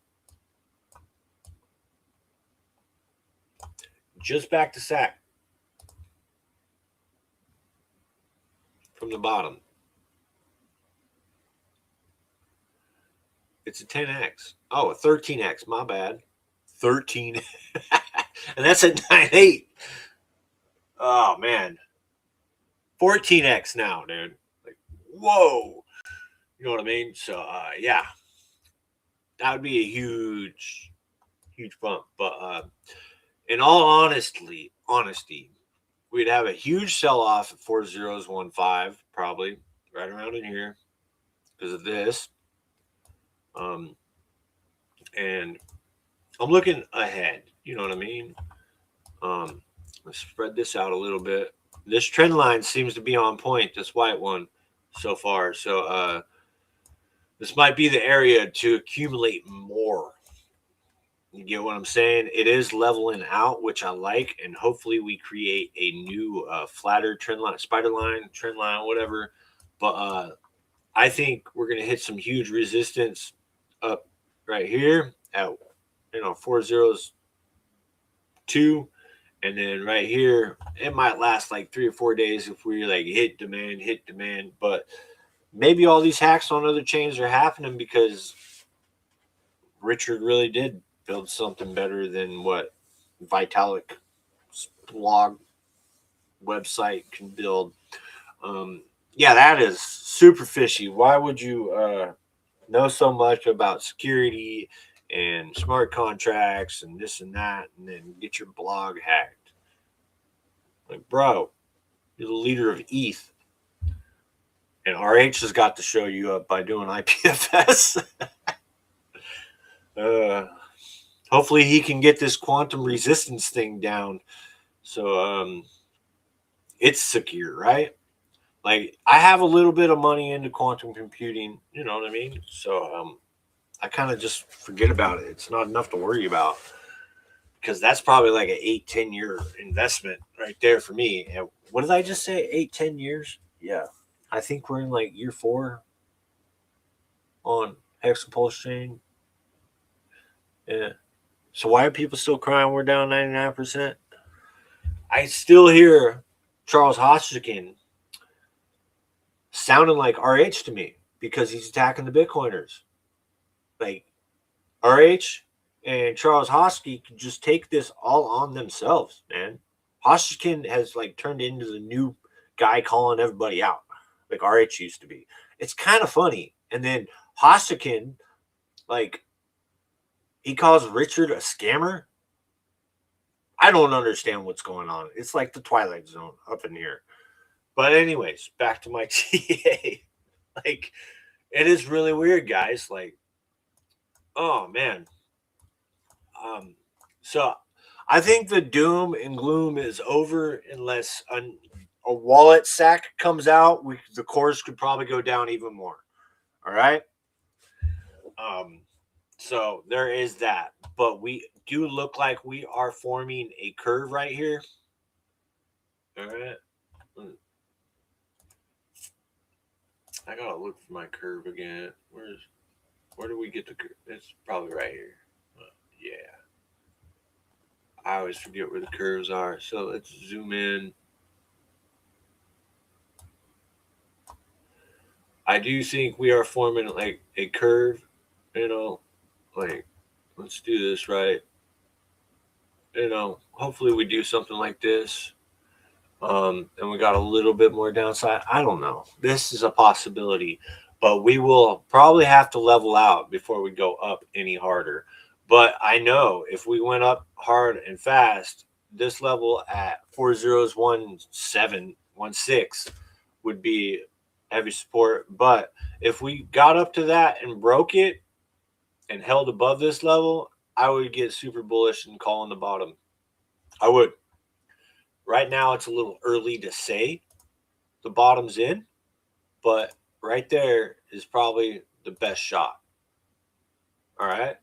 just back to SAC from the bottom, it's a 10x. Oh, a 13x. My bad. 13. And that's at 9.8. Oh, man. 14x now, dude. Like, whoa. You know what I mean? So, yeah. That would be a huge bump. But in all honesty, we'd have a huge sell-off at 4015, probably, right around in here because of this. And I'm looking ahead. You know what I mean? Let's spread this out a little bit. This trend line seems to be on point, this white one, so far. So this might be the area to accumulate more. You get what I'm saying? It is leveling out, which I like, and hopefully we create a new flatter trend line, spider line, trend line, whatever. But I think we're going to hit some huge resistance up right here at 402, and then right here it might last like 3 or 4 days if we like hit demand. But maybe all these hacks on other chains are happening because Richard really did build something better than what Vitalik blog website can build. Yeah, that is super fishy. Why would you know so much about security and smart contracts and this and that, and then get your blog hacked? Like, bro, you're the leader of ETH, and RH has got to show you up by doing IPFS. Hopefully he can get this quantum resistance thing down, so it's secure, right? Like, I have a little bit of money into quantum computing, you know what I mean? So I kind of just forget about it. It's not enough to worry about because that's probably like an 8-10 year investment right there for me. And what did I just say? 8-10 years? Yeah, I think we're in like year 4 on Hex Pulsechain. Yeah. So why are people still crying we're down 99%? I still hear Charles Hoskin sounding like RH to me because he's attacking the Bitcoiners. Like, RH, and Charles Hosky can just take this all on themselves, man. Hoskin has like turned into the new guy calling everybody out, like RH used to be. It's kind of funny. And then Hoskin, like, he calls Richard a scammer. I don't understand what's going on. It's like the Twilight Zone up in here. But anyways, back to my TA. Like, it is really weird, guys. Like, oh man. So I think the doom and gloom is over unless a wallet sack comes out. The course could probably go down even more. All right. So there is that, but we do look like we are forming a curve right here. All right. I gotta look for my curve again. Where do we get the curve? It's probably right here. Yeah. I always forget where the curves are. So let's zoom in. I do think we are forming like a curve, like let's do this right. Hopefully we do something like this. And we got a little bit more downside. I don't know. This is a possibility, but we will probably have to level out before we go up any harder. But I know if we went up hard and fast, this level at 4.01716 would be heavy support. But if we got up to that and broke it and held above this level, I would get super bullish and call on the bottom. I would. Right now, it's a little early to say the bottom's in, but right there is probably the best shot. All right.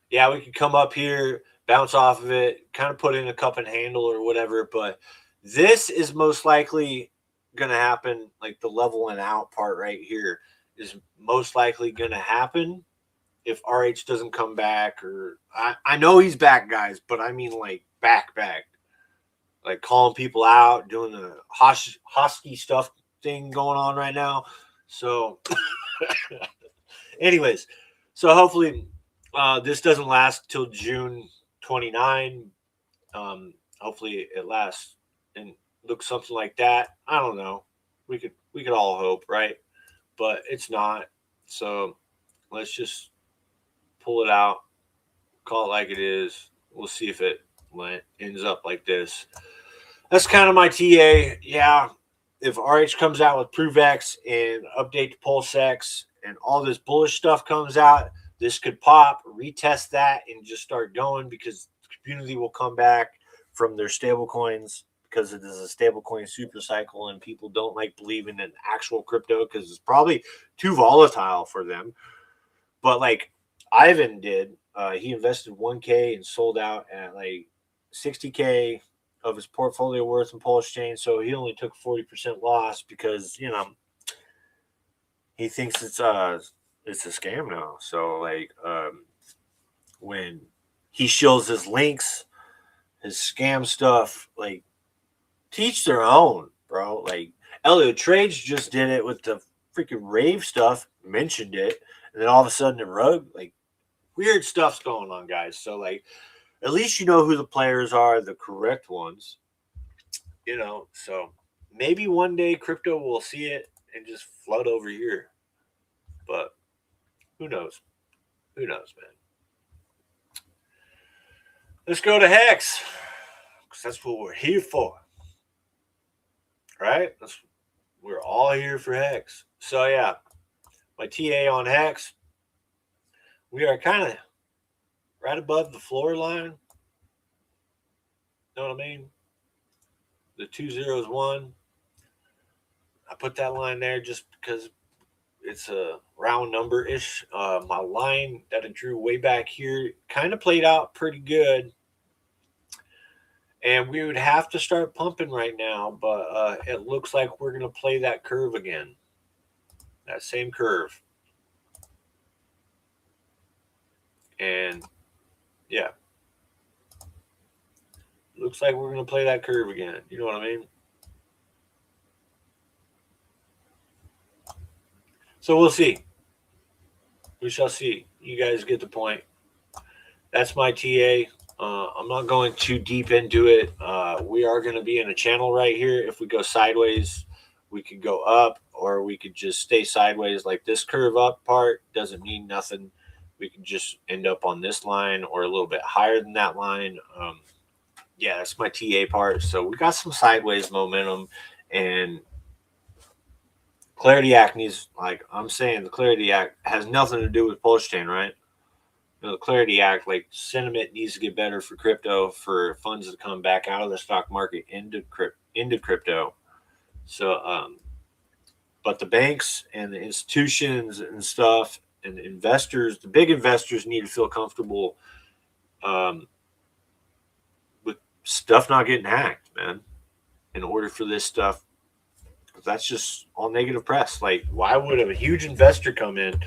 Yeah, we could come up here, bounce off of it, kind of put in a cup and handle or whatever, but this is most likely going to happen. Like the level and out part right here is most likely going to happen if RH doesn't come back. Or I know he's back, guys, but I mean like back. Like calling people out, doing the Hosky stuff thing going on right now. So, anyways, so hopefully this doesn't last till June 29. Hopefully it lasts and looks something like that. I don't know. We could all hope, right? But it's not. So let's just pull it out, call it like it is. We'll see if it ends up like this. That's kind of my TA. Yeah, if RH comes out with ProveX and update to PulseX and all this bullish stuff comes out, this could pop, retest that, and just start going because the community will come back from their stable coins because it is a stablecoin super cycle and people don't like believing in actual crypto because it's probably too volatile for them. But like Ivan did, he invested 1K and sold out at like 60K of his portfolio worth in Pulsechain, so he only took 40% loss because he thinks it's a scam now. So like when he shows his links, his scam stuff, like teach their own, bro. Like Elliot Trades just did it with the freaking rave stuff, mentioned it, and then all of a sudden it rug. Like weird stuff's going on, guys. So like at least you know who the players are, the correct ones. So maybe one day crypto will see it and just flood over here. But who knows? Who knows, man? Let's go to Hex. Because that's what we're here for. Right? We're all here for Hex. So yeah, my TA on Hex. We are kind of right above the floor line. Know what I mean? The 201. I put that line there just because it's a round number-ish. My line that I drew way back here kind of played out pretty good. And we would have to start pumping right now, but it looks like we're going to play that curve again. That same curve. And, yeah. Looks like we're going to play that curve again. You know what I mean? So we'll see. We shall see. You guys get the point. That's my TA. I'm not going too deep into it. We are going to be in a channel right here. If we go sideways, we could go up, or we could just stay sideways. Like this curve up part doesn't mean nothing. We could just end up on this line or a little bit higher than that line. Yeah, that's my TA part. So we got some sideways momentum, and Clarity Act needs, like I'm saying, the Clarity Act has nothing to do with Pulsechain, right? The Clarity Act, like sentiment needs to get better for crypto, for funds to come back out of the stock market into crypto. So, but the banks and the institutions and stuff and the investors, the big investors, need to feel comfortable um, with stuff not getting hacked, man. In order for this stuff, because that's just all negative press. Like, why would a huge investor come in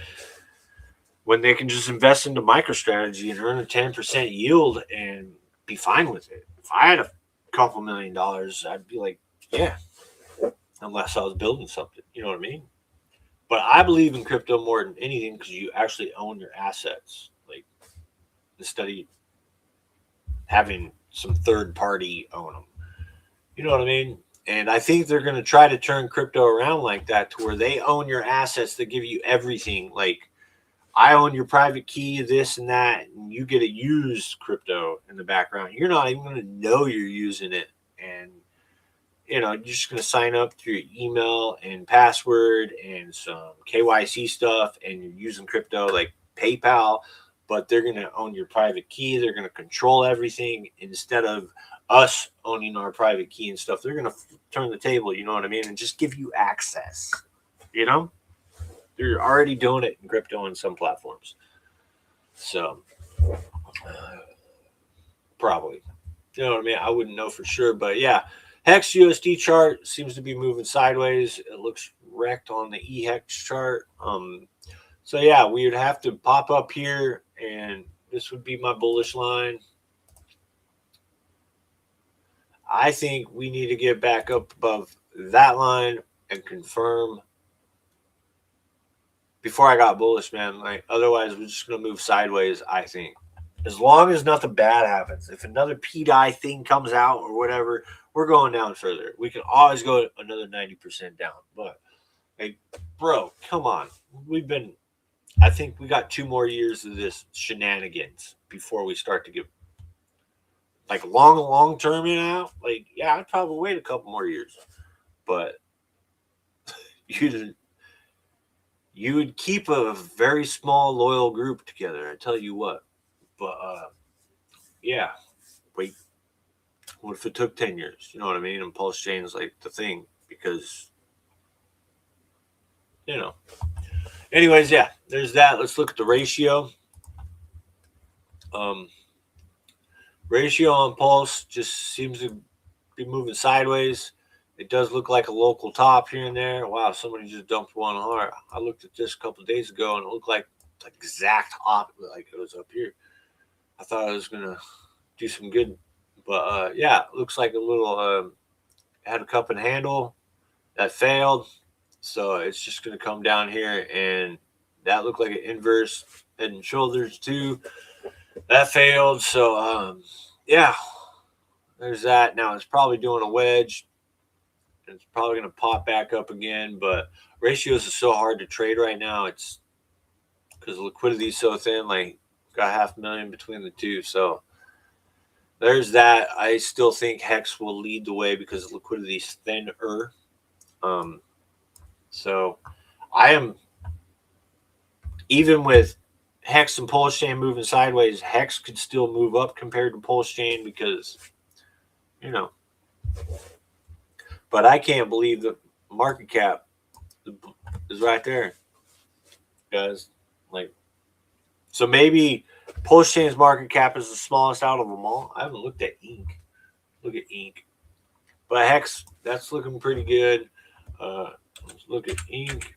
when they can just invest into MicroStrategy and earn a 10% yield and be fine with it? If I had a couple $1,000,000, I'd be like, yeah, unless I was building something. You know what I mean? But I believe in crypto more than anything because you actually own your assets, like instead of having some third party own them. You know what I mean? And I think they're going to try to turn crypto around like that, to where they own your assets, that give you everything. Like, I own your private key, this and that, and you get to use crypto in the background. You're not even going to know you're using it. And, you're just going to sign up through your email and password and some KYC stuff, and you're using crypto like PayPal, but they're going to own your private key. They're going to control everything instead of us owning our private key and stuff. They're going to turn the table, you know what I mean, and just give you access. They're already doing it in crypto on some platforms. So, probably. You know what I mean? I wouldn't know for sure, but yeah. Hex USD chart seems to be moving sideways. It looks wrecked on the EHEX chart. So yeah, we would have to pop up here, and this would be my bullish line. I think we need to get back up above that line and confirm before I got bullish, man. Like, otherwise, we're just gonna move sideways, I think. As long as nothing bad happens. If another PDI thing comes out or whatever, we're going down further. We can always go another 90% down. But, hey, bro, come on. I think we got 2 more years of this shenanigans before we start to get, like, long term, Like, yeah, I'd probably wait a couple more years. But you would keep a very small, loyal group together, I tell you what. But, yeah, wait. What if it took 10 years? You know what I mean? And Pulsechain is like the thing, because, Anyways, yeah, there's that. Let's look at the ratio. Ratio on Pulse just seems to be moving sideways. It does look like a local top here and there. Wow, somebody just dumped one hard. I looked at this a couple of days ago, and it looked like exact opposite, like it was up here. I thought I was going to do some good. But, yeah, it looks like a little had a cup and handle that failed. So it's just going to come down here, and that looked like an inverse head and shoulders too. That failed. So, yeah, there's that. Now it's probably doing a wedge. It's probably going to pop back up again, but ratios are so hard to trade right now. It's because liquidity is so thin, like got 500,000 between the two. So there's that. I still think Hex will lead the way because liquidity is thinner. So I am, even with Hex and Pulsechain moving sideways, Hex could still move up compared to Pulsechain because, but I can't believe the market cap is right there, guys. Like, so maybe Pulsechain's market cap is the smallest out of them all. I haven't looked at Ink. Look at Ink. But Hex, that's looking pretty good. Let's look at Ink.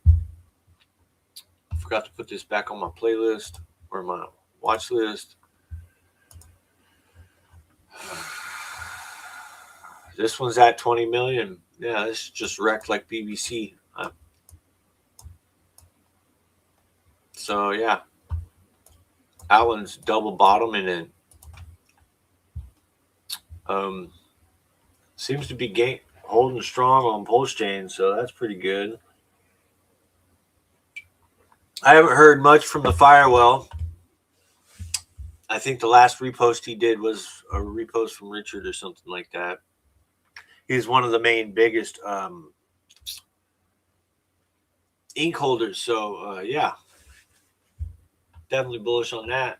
I forgot to put this back on my playlist or my watch list. This one's at 20 million. Yeah, this just wrecked like BBC. So, yeah. Allen's double bottoming and seems to be holding strong on Pulsechain, so that's pretty good. I haven't heard much from the Firewell. I think the last repost he did was a repost from Richard or something like that. He's one of the main biggest ink holders, so yeah, definitely bullish on that.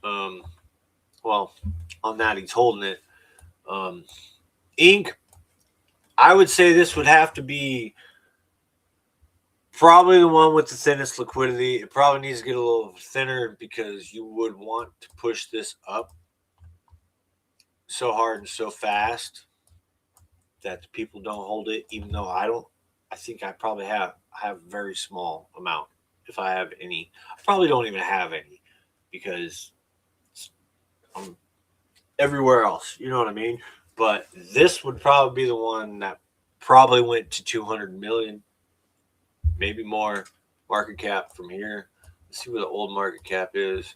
Well, on that he's holding it. Ink, I would say this would have to be probably the one with the thinnest liquidity. It probably needs to get a little thinner because you would want to push this up so hard and so fast that the people don't hold it, even though I don't. I think I probably have a very small amount, if I have any. I probably don't even have any because I'm everywhere else. You know what I mean? But this would probably be the one that probably went to 200 million, maybe more market cap from here. Let's see what the old market cap is.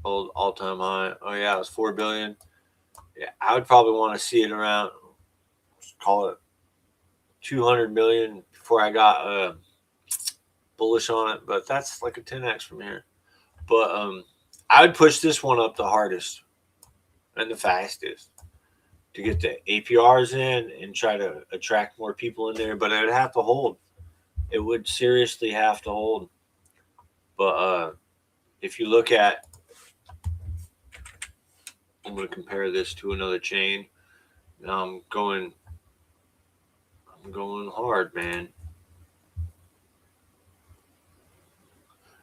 Old all-time high. Oh yeah, it was 4 billion. Yeah, I would probably want to see it around, call it 200 million before I got bullish on it. But that's like a 10x from here. But I would push this one up the hardest and the fastest to get the APRs in and try to attract more people in there. But it would have to hold. It would seriously have to hold. But if you look at, I'm going to compare this to another chain. Now I'm going hard, man.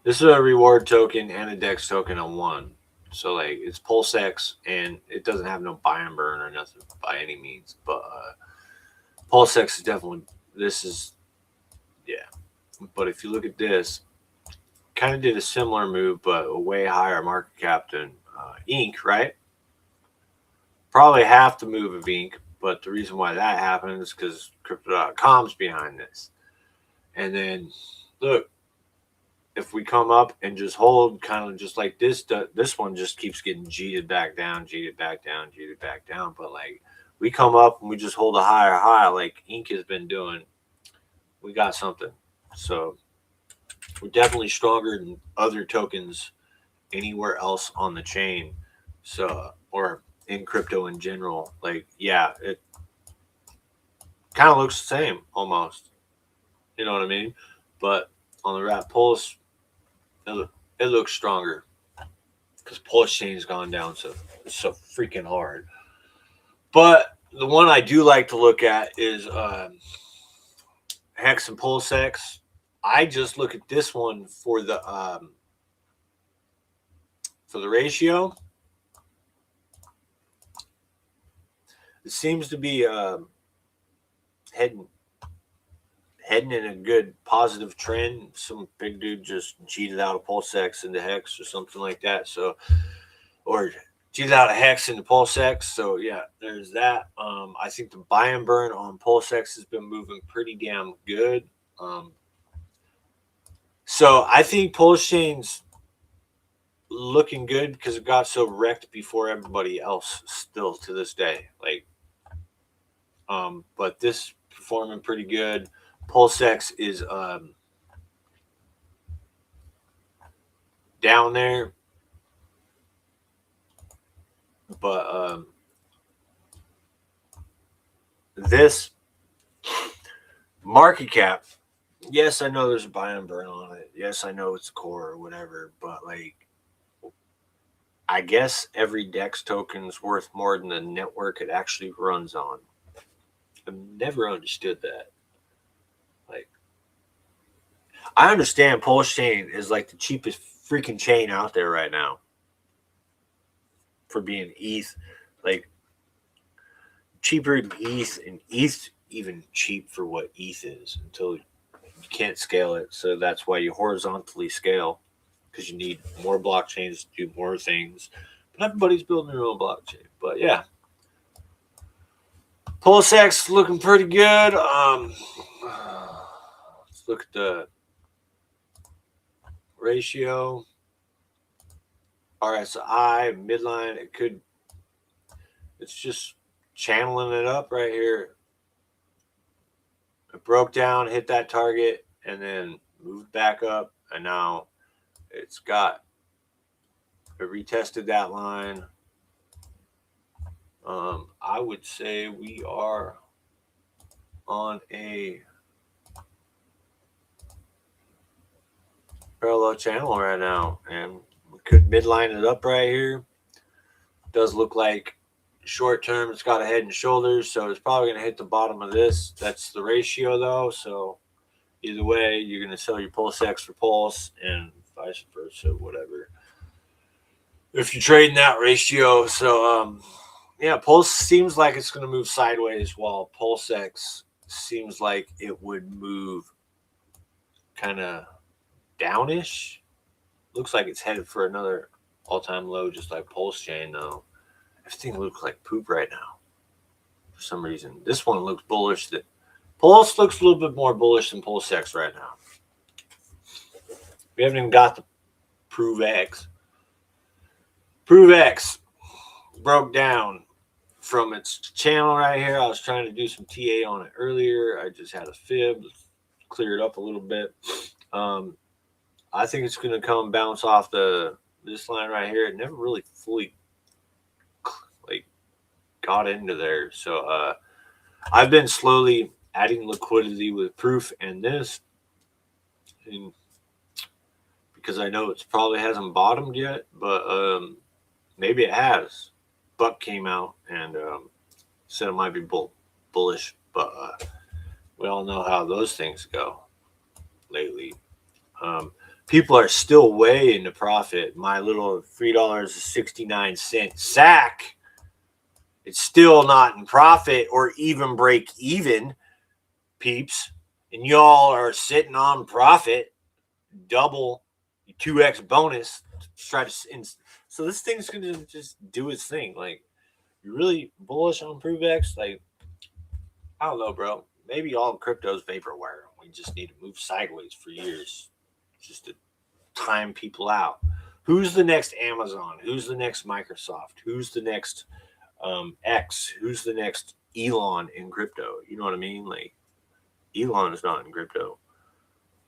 This is a reward token and a DEX token on one. So like it's PulseX and it doesn't have no buy and burn or nothing by any means. But PulseX is definitely, this is, yeah. But if you look at this, kind of did a similar move, but a way higher market cap than Ink, right? Probably half the move of Ink, but the reason why that happened is because Crypto.com's behind this. And then, look, if we come up and just hold kind of just like this one just keeps getting cheated back down. But like we come up and we just hold a higher high like Ink has been doing, we got something. So we're definitely stronger than other tokens anywhere else on the chain. So, or in crypto in general. Like, yeah, it kind of looks the same almost. You know what I mean? But on the Rat Pulse, it looks stronger because Pulsechain's gone down so freaking hard. But the one I do like to look at is Hex and PulseX. I just look at this one for the ratio. It seems to be heading in a good positive trend. Some big dude just cheated out of PulseX into Hex or something like that. So, or cheated out of Hex into PulseX. So yeah, there's that. I think the buy and burn on PulseX has been moving pretty damn good. So I think Pulsechain's looking good because it got so wrecked before everybody else still to this day. Like, but this performing pretty good. PulseX is down there, but this market cap, yes, I know there's a buy and burn on it. Yes, I know it's a core or whatever, but like, I guess every DEX token is worth more than the network it actually runs on. I've never understood that. Like, I understand Pulsechain is like the cheapest freaking chain out there right now for being ETH, like cheaper than ETH, and ETH even cheap for what ETH is until you can't scale it. So that's why you horizontally scale, because you need more blockchains to do more things. But everybody's building their own blockchain. But yeah, PulseX looking pretty good. Let's look at the ratio. RSI midline. It's just channeling it up right here. It broke down, hit that target, and then moved back up, and now it retested that line. I would say we are on a parallel channel right now, and we could midline it up right here. Does look like short term it's got a head and shoulders, so it's probably going to hit the bottom of this. That's the ratio though, so either way you're going to sell your Pulsex for Pulse and vice versa, whatever, if you're trading that ratio. So yeah, Pulse seems like it's going to move sideways, while Pulsex seems like it would move kind of downish. Looks like it's headed for another all-time low, just like Pulsechain though. Everything looks like poop right now for some reason. This one looks bullish. Pulse looks a little bit more bullish than Pulsex right now. We haven't even got the Prove X. Prove X broke down from its channel right here. I was trying to do some TA on it earlier. I just had a fib, clear it up a little bit. I think it's going to come bounce off this line right here. It never really fully got into there. So I've been slowly adding liquidity with Proof and this, and because I know it probably hasn't bottomed yet, but maybe it has. Buck came out and said it might be bullish, but we all know how those things go lately. People are still way into profit. My little $3.69 sack, it's still not in profit or even break even, peeps. And y'all are sitting on profit, double 2x bonus. So this thing's going to just do its thing. Like, you're really bullish on ProveX? Like, I don't know, bro. Maybe all crypto's vaporware. We just need to move sideways for years just to time people out. Who's the next Amazon? Who's the next Microsoft? Who's the next X? Who's the next Elon in crypto? You know what I mean? Like, Elon is not in crypto.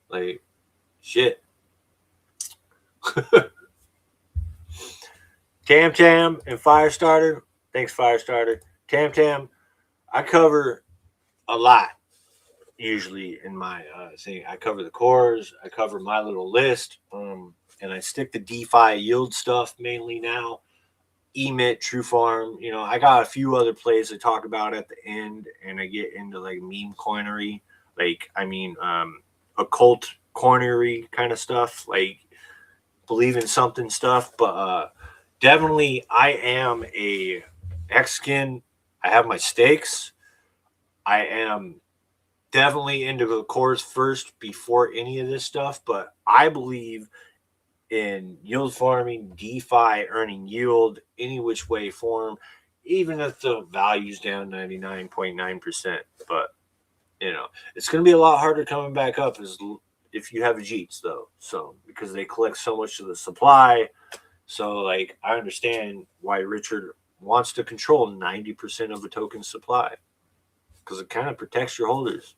Like, shit. Tam and Firestarter. Thanks, Firestarter. Tam, I cover a lot usually in my thing. I cover the cores. I cover my little list. And I stick to DeFi yield stuff mainly now. Emit, TrueFarm. You know, I got a few other plays I talk about at the end, and I get into like meme coinery. Like, I mean, occult coinery kind of stuff. Like, believe in something stuff. But definitely, I am a X-skin. I have my stakes. I am definitely into the cores first before any of this stuff. But I believe in yield farming, DeFi, earning yield, any which way form, even if the value's down 99.9%. But, you know, it's going to be a lot harder coming back up if you have Jeets, though. So, because they collect so much of the supply. So, like, I understand why Richard wants to control 90% of the token supply, because it kind of protects your holders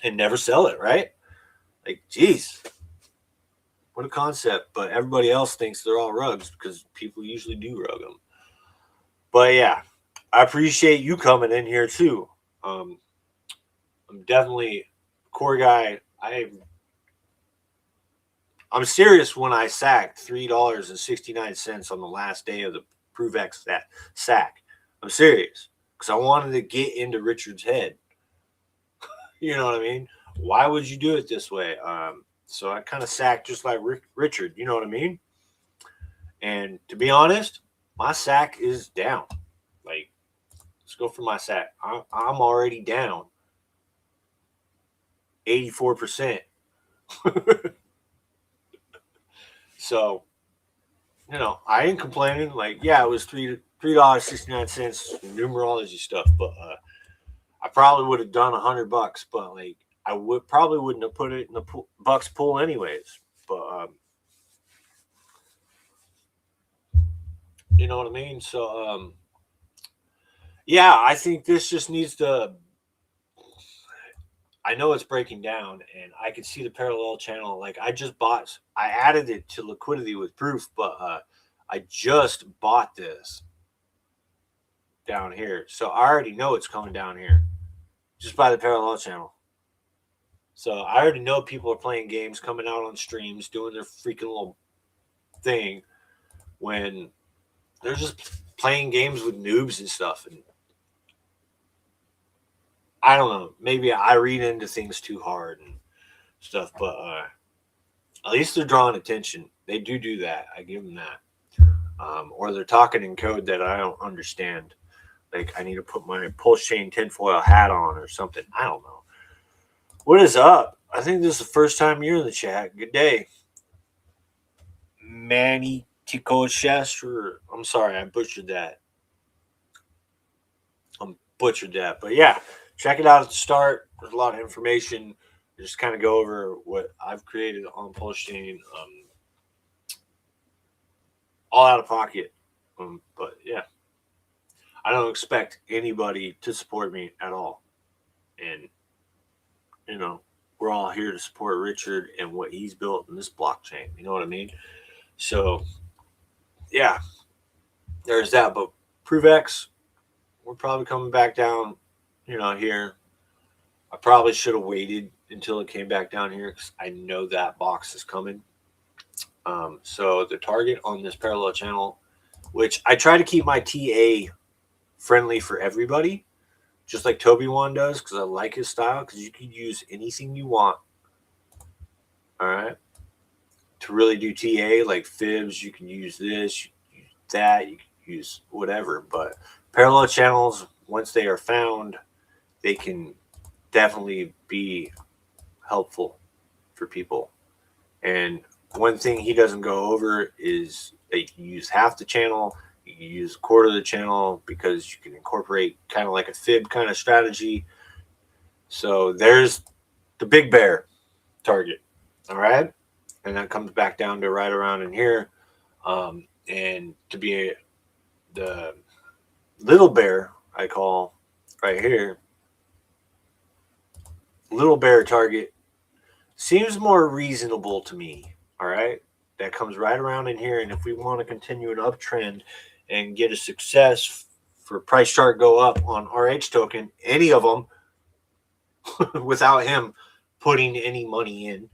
and never sell it, right? Like, geez, what a concept. But everybody else thinks they're all rugs because people usually do rug them. But yeah, I appreciate you coming in here too. I'm definitely a core guy. I'm serious when I sacked $3.69 on the last day of the ProveX sack. I'm serious because I wanted to get into Richard's head. You know what I mean? Why would you do it this way? So I kind of sacked just like Richard. You know what I mean? And to be honest, my sack is down. Like, let's go for my sack. I'm already down 84%. So, you know, I ain't complaining. Like, yeah, it was $3.69 numerology stuff, but I probably would have done $100, but like I probably wouldn't have put it in the Bucks pool anyways. But You know what I mean? So yeah, I think this just needs to. I know it's breaking down, and I can see the parallel channel. Like I added it to liquidity with proof, but I just bought this down here, so I already know it's coming down here just by the parallel channel. So I already know people are playing games, coming out on streams, doing their freaking little thing when they're just playing games with noobs and stuff. And I don't know, maybe I read into things too hard and stuff, but at least they're drawing attention. They do that. I give them that. Or they're talking in code that I don't understand. Like I need to put my Pulsechain tinfoil hat on or something. I don't know. What is up? I think this is the first time you're in the chat. Good day. Manny Tico. I'm sorry, I butchered that. But yeah, check it out at the start. There's a lot of information. Just kind of go over what I've created on Pulsechain. All out of pocket. But yeah, I don't expect anybody to support me at all. And, you know, we're all here to support Richard and what he's built in this blockchain. You know what I mean? So, yeah, there's that. But ProveX, we're probably coming back down, here. I probably should have waited until it came back down here because I know that box is coming. So the target on this parallel channel, which I try to keep my TA friendly for everybody, just like Toby Wan does, because I like his style, because you can use anything you want. All right. To really do TA, like fibs, you can use this, you can use that, you can use whatever. But parallel channels, once they are found, they can definitely be helpful for people. And one thing he doesn't go over is that you can use half the channel, you can use a quarter of the channel, because you can incorporate kind of like a fib kind of strategy. So there's the big bear target. All right. And that comes back down to right around in here. And to be the little bear, I call right here, little bear target seems more reasonable to me. All right. That comes right around in here. And if we want to continue an uptrend and get a success for price chart go up on RH token, any of them, without him putting any money in,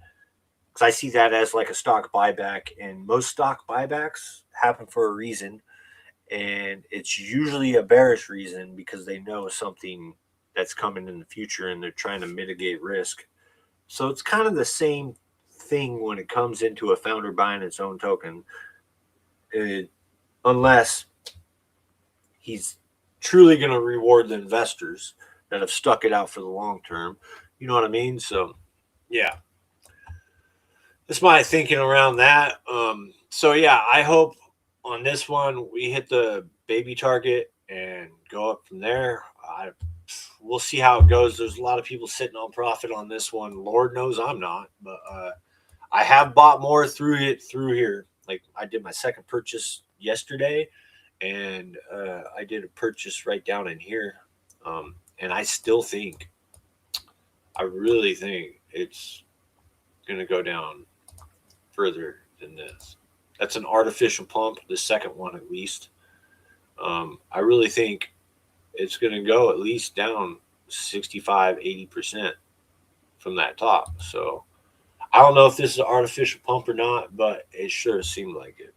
because I see that as like a stock buyback, and most stock buybacks happen for a reason, and it's usually a bearish reason because they know something that's coming in the future and they're trying to mitigate risk. So it's kind of the same thing when it comes into a founder buying its own token, unless he's truly going to reward the investors that have stuck it out for the long term. You know what I mean? So, yeah. That's my thinking around that. So, yeah, I hope on this one we hit the baby target and go up from there. We'll see how it goes. There's a lot of people sitting on profit on this one. Lord knows I'm not, but I have bought more through here. Like I did my second purchase yesterday, and I did a purchase right down in here. And I still think, I really think it's going to go down further than this. That's an artificial pump, the second one at least. I really think it's going to go at least down 65, 80% from that top. So I don't know if this is an artificial pump or not, but it sure seemed like it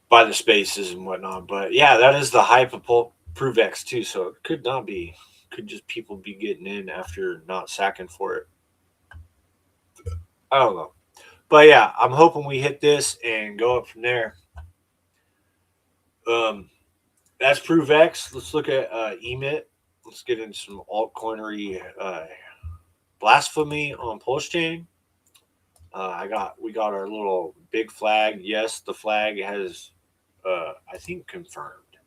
by the spaces and whatnot. But yeah, that is the hype of ProveX too. So it could not be, could just people be getting in after not sacking for it. I don't know. But yeah, I'm hoping we hit this and go up from there. That's ProveX. Let's look at emit. Let's get into some altcoinery blasphemy on Pulsechain. We got our little big flag. Yes, the flag has I think confirmed.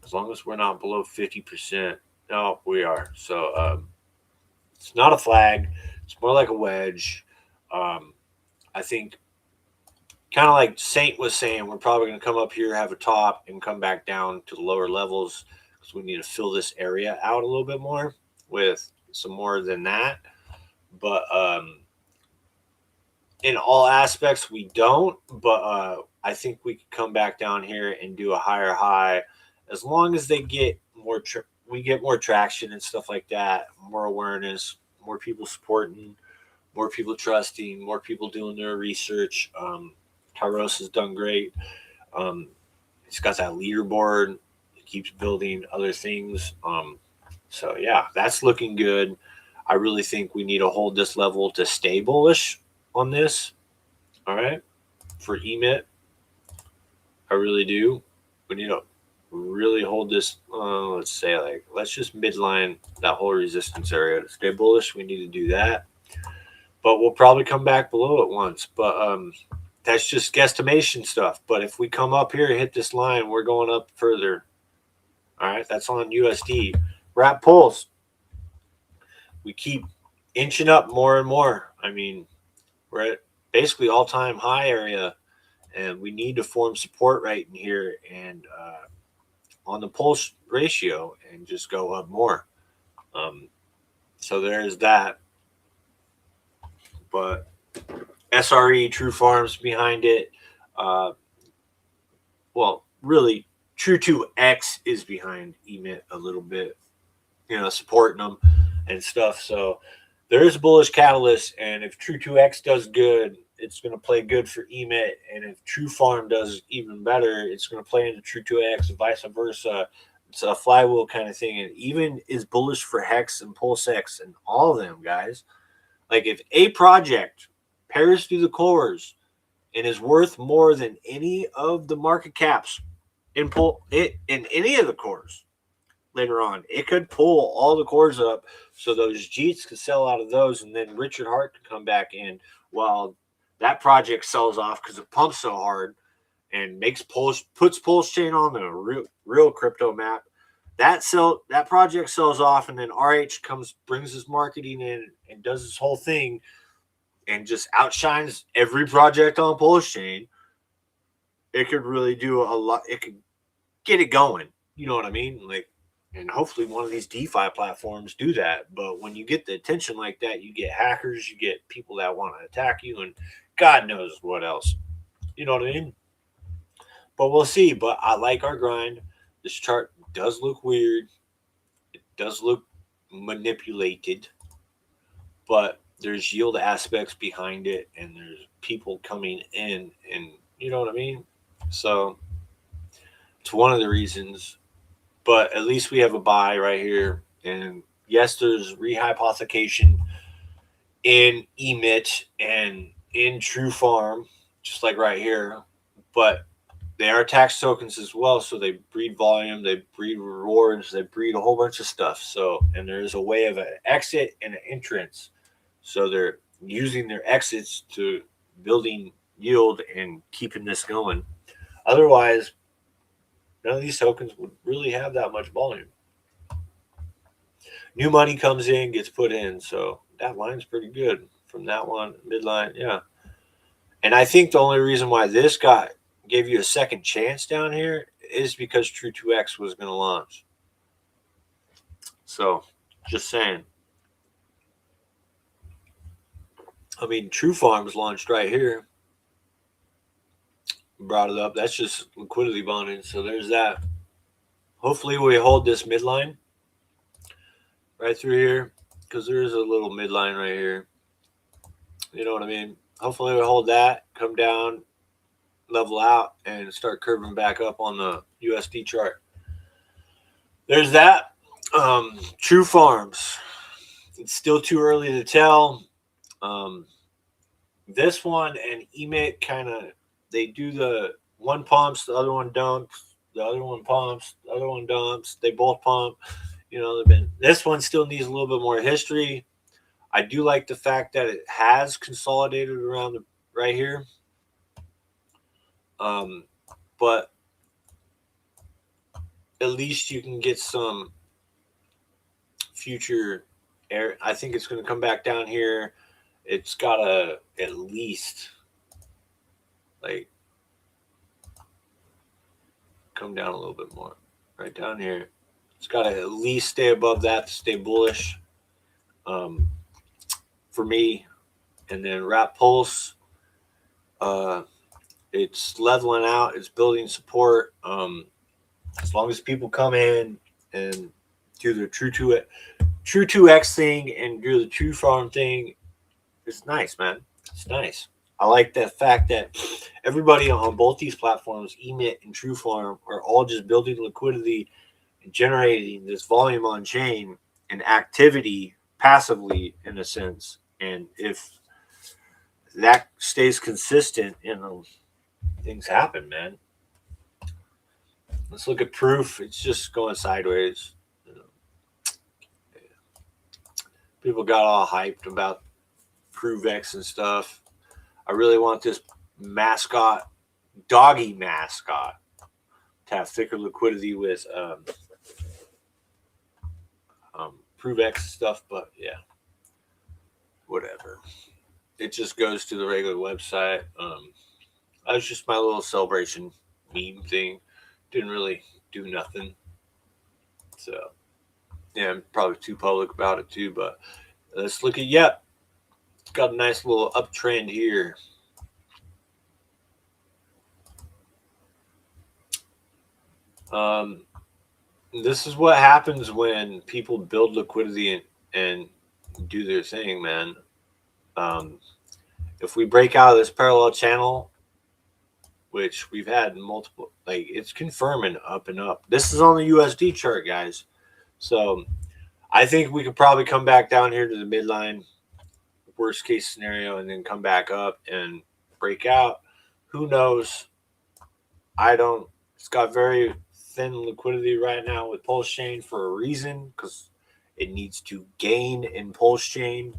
As long as we're not below 50%. No, we are. So it's not a flag. It's more like a wedge. I think kind of like Saint was saying, we're probably going to come up here, have a top, and come back down to the lower levels because we need to fill this area out a little bit more with some more than that. But in all aspects, we don't. But I think we could come back down here and do a higher high as long as they get more. We get more traction and stuff like that, more awareness, more people supporting, more people trusting, more people doing their research. Tyros has done great. Um, he's got that leaderboard. He keeps building other things. So yeah, that's looking good. I really think we need to hold this level to stay bullish on this. All right, for EMIT, I really do. We need to really hold this. Let's say let's just midline that whole resistance area to stay bullish. We need to do that, but we'll probably come back below it once. But that's just guesstimation stuff. But if we come up here and hit this line, we're going up further. All right, that's on USD. Wrap pulse. We keep inching up more and more. I mean, we're at basically all-time high area, and we need to form support right in here and on the pulse ratio and just go up more. So there's that. But SRE, True Farms behind it. Well, really, True 2X is behind EMIT a little bit, supporting them and stuff. So there is a bullish catalyst, and if True 2X does good, it's going to play good for EMIT, and if True Farm does even better, it's going to play into True 2X and vice versa. It's a flywheel kind of thing, and even is bullish for Hex and PulseX and all of them, guys. Like if a project pairs through the cores and is worth more than any of the market caps in any of the cores later on, it could pull all the cores up so those Jeets could sell out of those, and then Richard Hart could come back in while that project sells off because it pumps so hard and puts Pulsechain on the real crypto map. That project sells off, and then RH brings his marketing in and does this whole thing and just outshines every project on Pulsechain. It could really do a lot. It could get it going. You know what I mean? And hopefully one of these DeFi platforms do that. But when you get the attention like that, you get hackers, you get people that want to attack you, and God knows what else. You know what I mean? But we'll see. But I like our grind. This chart does look weird. It does look manipulated. But there's yield aspects behind it, and there's people coming in, and you know what I mean? So it's one of the reasons. But at least we have a buy right here. And yes, there's rehypothecation in EMIT and in True Farm, just like right here. But they are tax tokens as well. So they breed volume, they breed rewards, they breed a whole bunch of stuff. So, and there's a way of an exit and an entrance. So they're using their exits to building yield and keeping this going. Otherwise, none of these tokens would really have that much volume. New money comes in, gets put in. So that line's pretty good from that one, midline. Yeah. And I think the only reason why this gave you a second chance down here is because True 2X was going to launch. So just saying. I mean, True Farms launched right here. Brought it up. That's just liquidity bonding. So there's that. Hopefully we hold this midline right through here, because there is a little midline right here. You know what I mean? Hopefully we hold that, come down, level out, and start curving back up on the USD chart. There's that. True Farms. It's still too early to tell. This one and EMIT kind of, they do the one pumps, the other one dumps, the other one pumps, the other one dumps. They both pump. This one still needs a little bit more history. I do like the fact that it has consolidated around right here. But at least you can get some future air. I think it's going to come back down here. It's got to at least Like, come down a little bit more. Right down here. It's got to at least stay above that to stay bullish for me. And then wrap pulse. It's leveling out. It's building support. As long as people come in and do the true 2x thing and do the true farm thing, it's nice, man. It's nice. I like the fact that everybody on both these platforms, Emit and True Farm, are all just building liquidity and generating this volume on chain and activity passively, in a sense. And if that stays consistent, things happen, man. Let's look at proof. It's just going sideways. People got all hyped about ProveX and stuff. I really want this mascot, doggy mascot, to have thicker liquidity with ProveX stuff, but yeah, whatever. It just goes to the regular website. That was just my little celebration meme thing. Didn't really do nothing. So, yeah, I'm probably too public about it too, but let's look at Yep. It's got a nice little uptrend here. This is what happens when people build liquidity and do their thing, man. If we break out of this parallel channel, which we've had multiple, like, it's confirming up and up. This is on the USD chart, guys. So I think we could probably come back down here to the midline, worst case scenario, and then come back up and break out. Who knows? It's got very thin liquidity right now with Pulsechain for a reason, because it needs to gain in Pulsechain.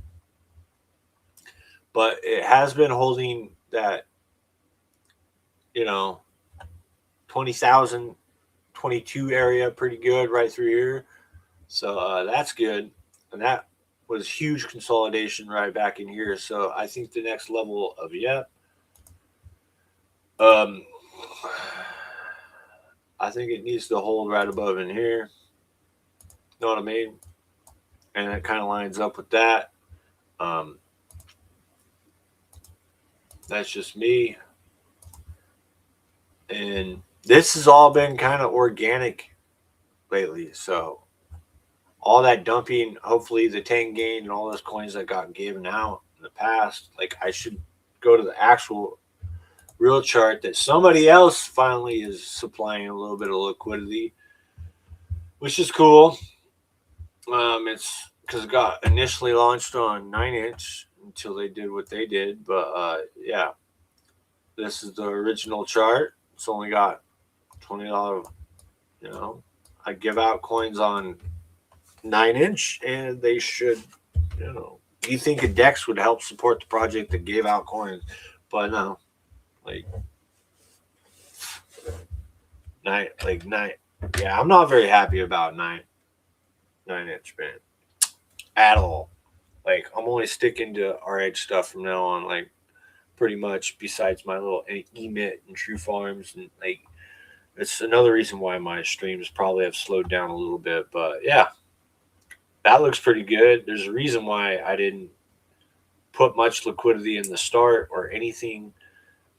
But it has been holding that, 20,000, 22 area pretty good right through here. So that's good. And that was huge consolidation right back in here. So I think the next level of Yep. I think it needs to hold right above in here. Know what I mean? And it kind of lines up with that. That's just me. And this has all been kind of organic lately. So all that dumping, hopefully the Tang gain and all those coins that got given out in the past, like, I should go to the actual real chart that somebody else finally is supplying a little bit of liquidity, which is cool. It's because it got initially launched on 9-inch until they did what they did. But yeah, this is the original chart. It's only got $20. I give out coins on 9-inch, and they should, you think a DEX would help support the project that gave out coins, but no, nine. Yeah, I'm not very happy about 9-inch, man, at all. Like, I'm only sticking to RH stuff from now on, like, pretty much, besides my little Emit and True Farms, and like, it's another reason why my streams probably have slowed down a little bit. But yeah, that looks pretty good. There's a reason why I didn't put much liquidity in the start or anything,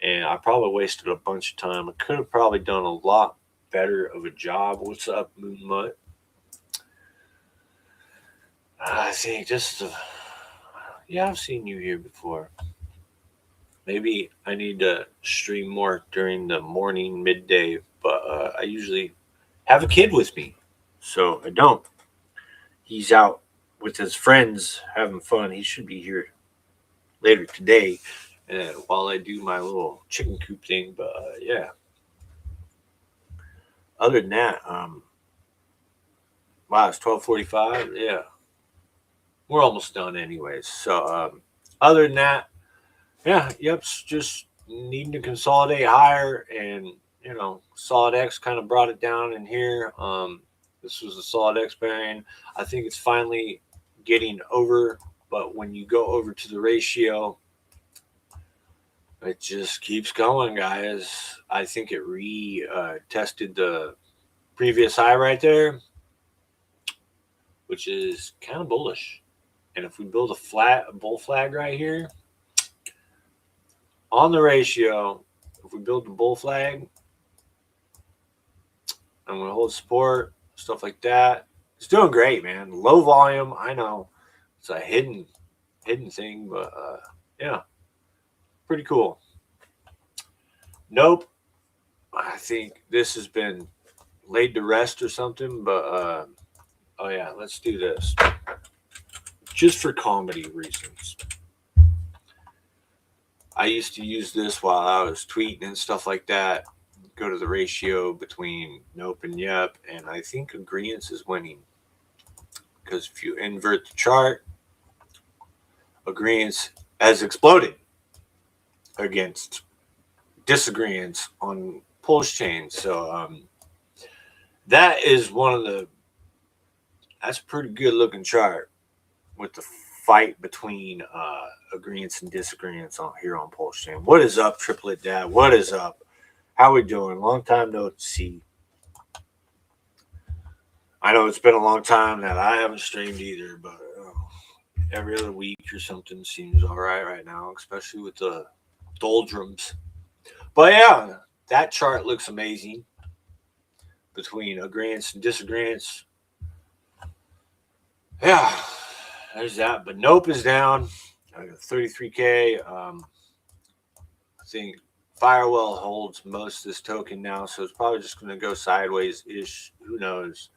and I probably wasted a bunch of time. I could have probably done a lot better of a job. What's up, Moon Mutt? I think I've seen you here before. Maybe I need to stream more during the morning, midday, but I usually have a kid with me, so I don't. He's out with his friends having fun. He should be here later today while I do my little chicken coop thing. But yeah, other than that, wow, it's 12:45. Yeah, we're almost done anyways. So other than that, yeah, Yep's just needing to consolidate higher, and Solid X kind of brought it down in here. This was a Solid X bearing. I think it's finally getting over, but when you go over to the ratio, It just keeps going, guys. I think it tested the previous high right there, which is kind of bullish. And if we build a bull flag right here on the ratio, if we build the bull flag and we hold support, stuff like that, it's doing great, man. Low volume, I know it's a hidden thing, but yeah, pretty cool. Nope, I think this has been laid to rest or something, but oh yeah, let's do this just for comedy reasons. I used to use this while I was tweeting and stuff like that. Go to the ratio between nope and yep, and I think agreeance is winning. Because if you invert the chart, agreeance has exploded against disagreeance on Pulsechain. So that is that's a pretty good looking chart with the fight between agreeance and disagreeance here on Pulsechain. What is up, Triplet Dad? What is up? How we doing? Long time no see. I know it's been a long time that I haven't streamed either, but every other week or something seems all right now, especially with the doldrums. But yeah, that chart looks amazing between agreeance and disagreeance. Yeah, there's that. But nope is down. I got 33K. I think Firewall holds most of this token now, so it's probably just going to go sideways-ish. Who knows?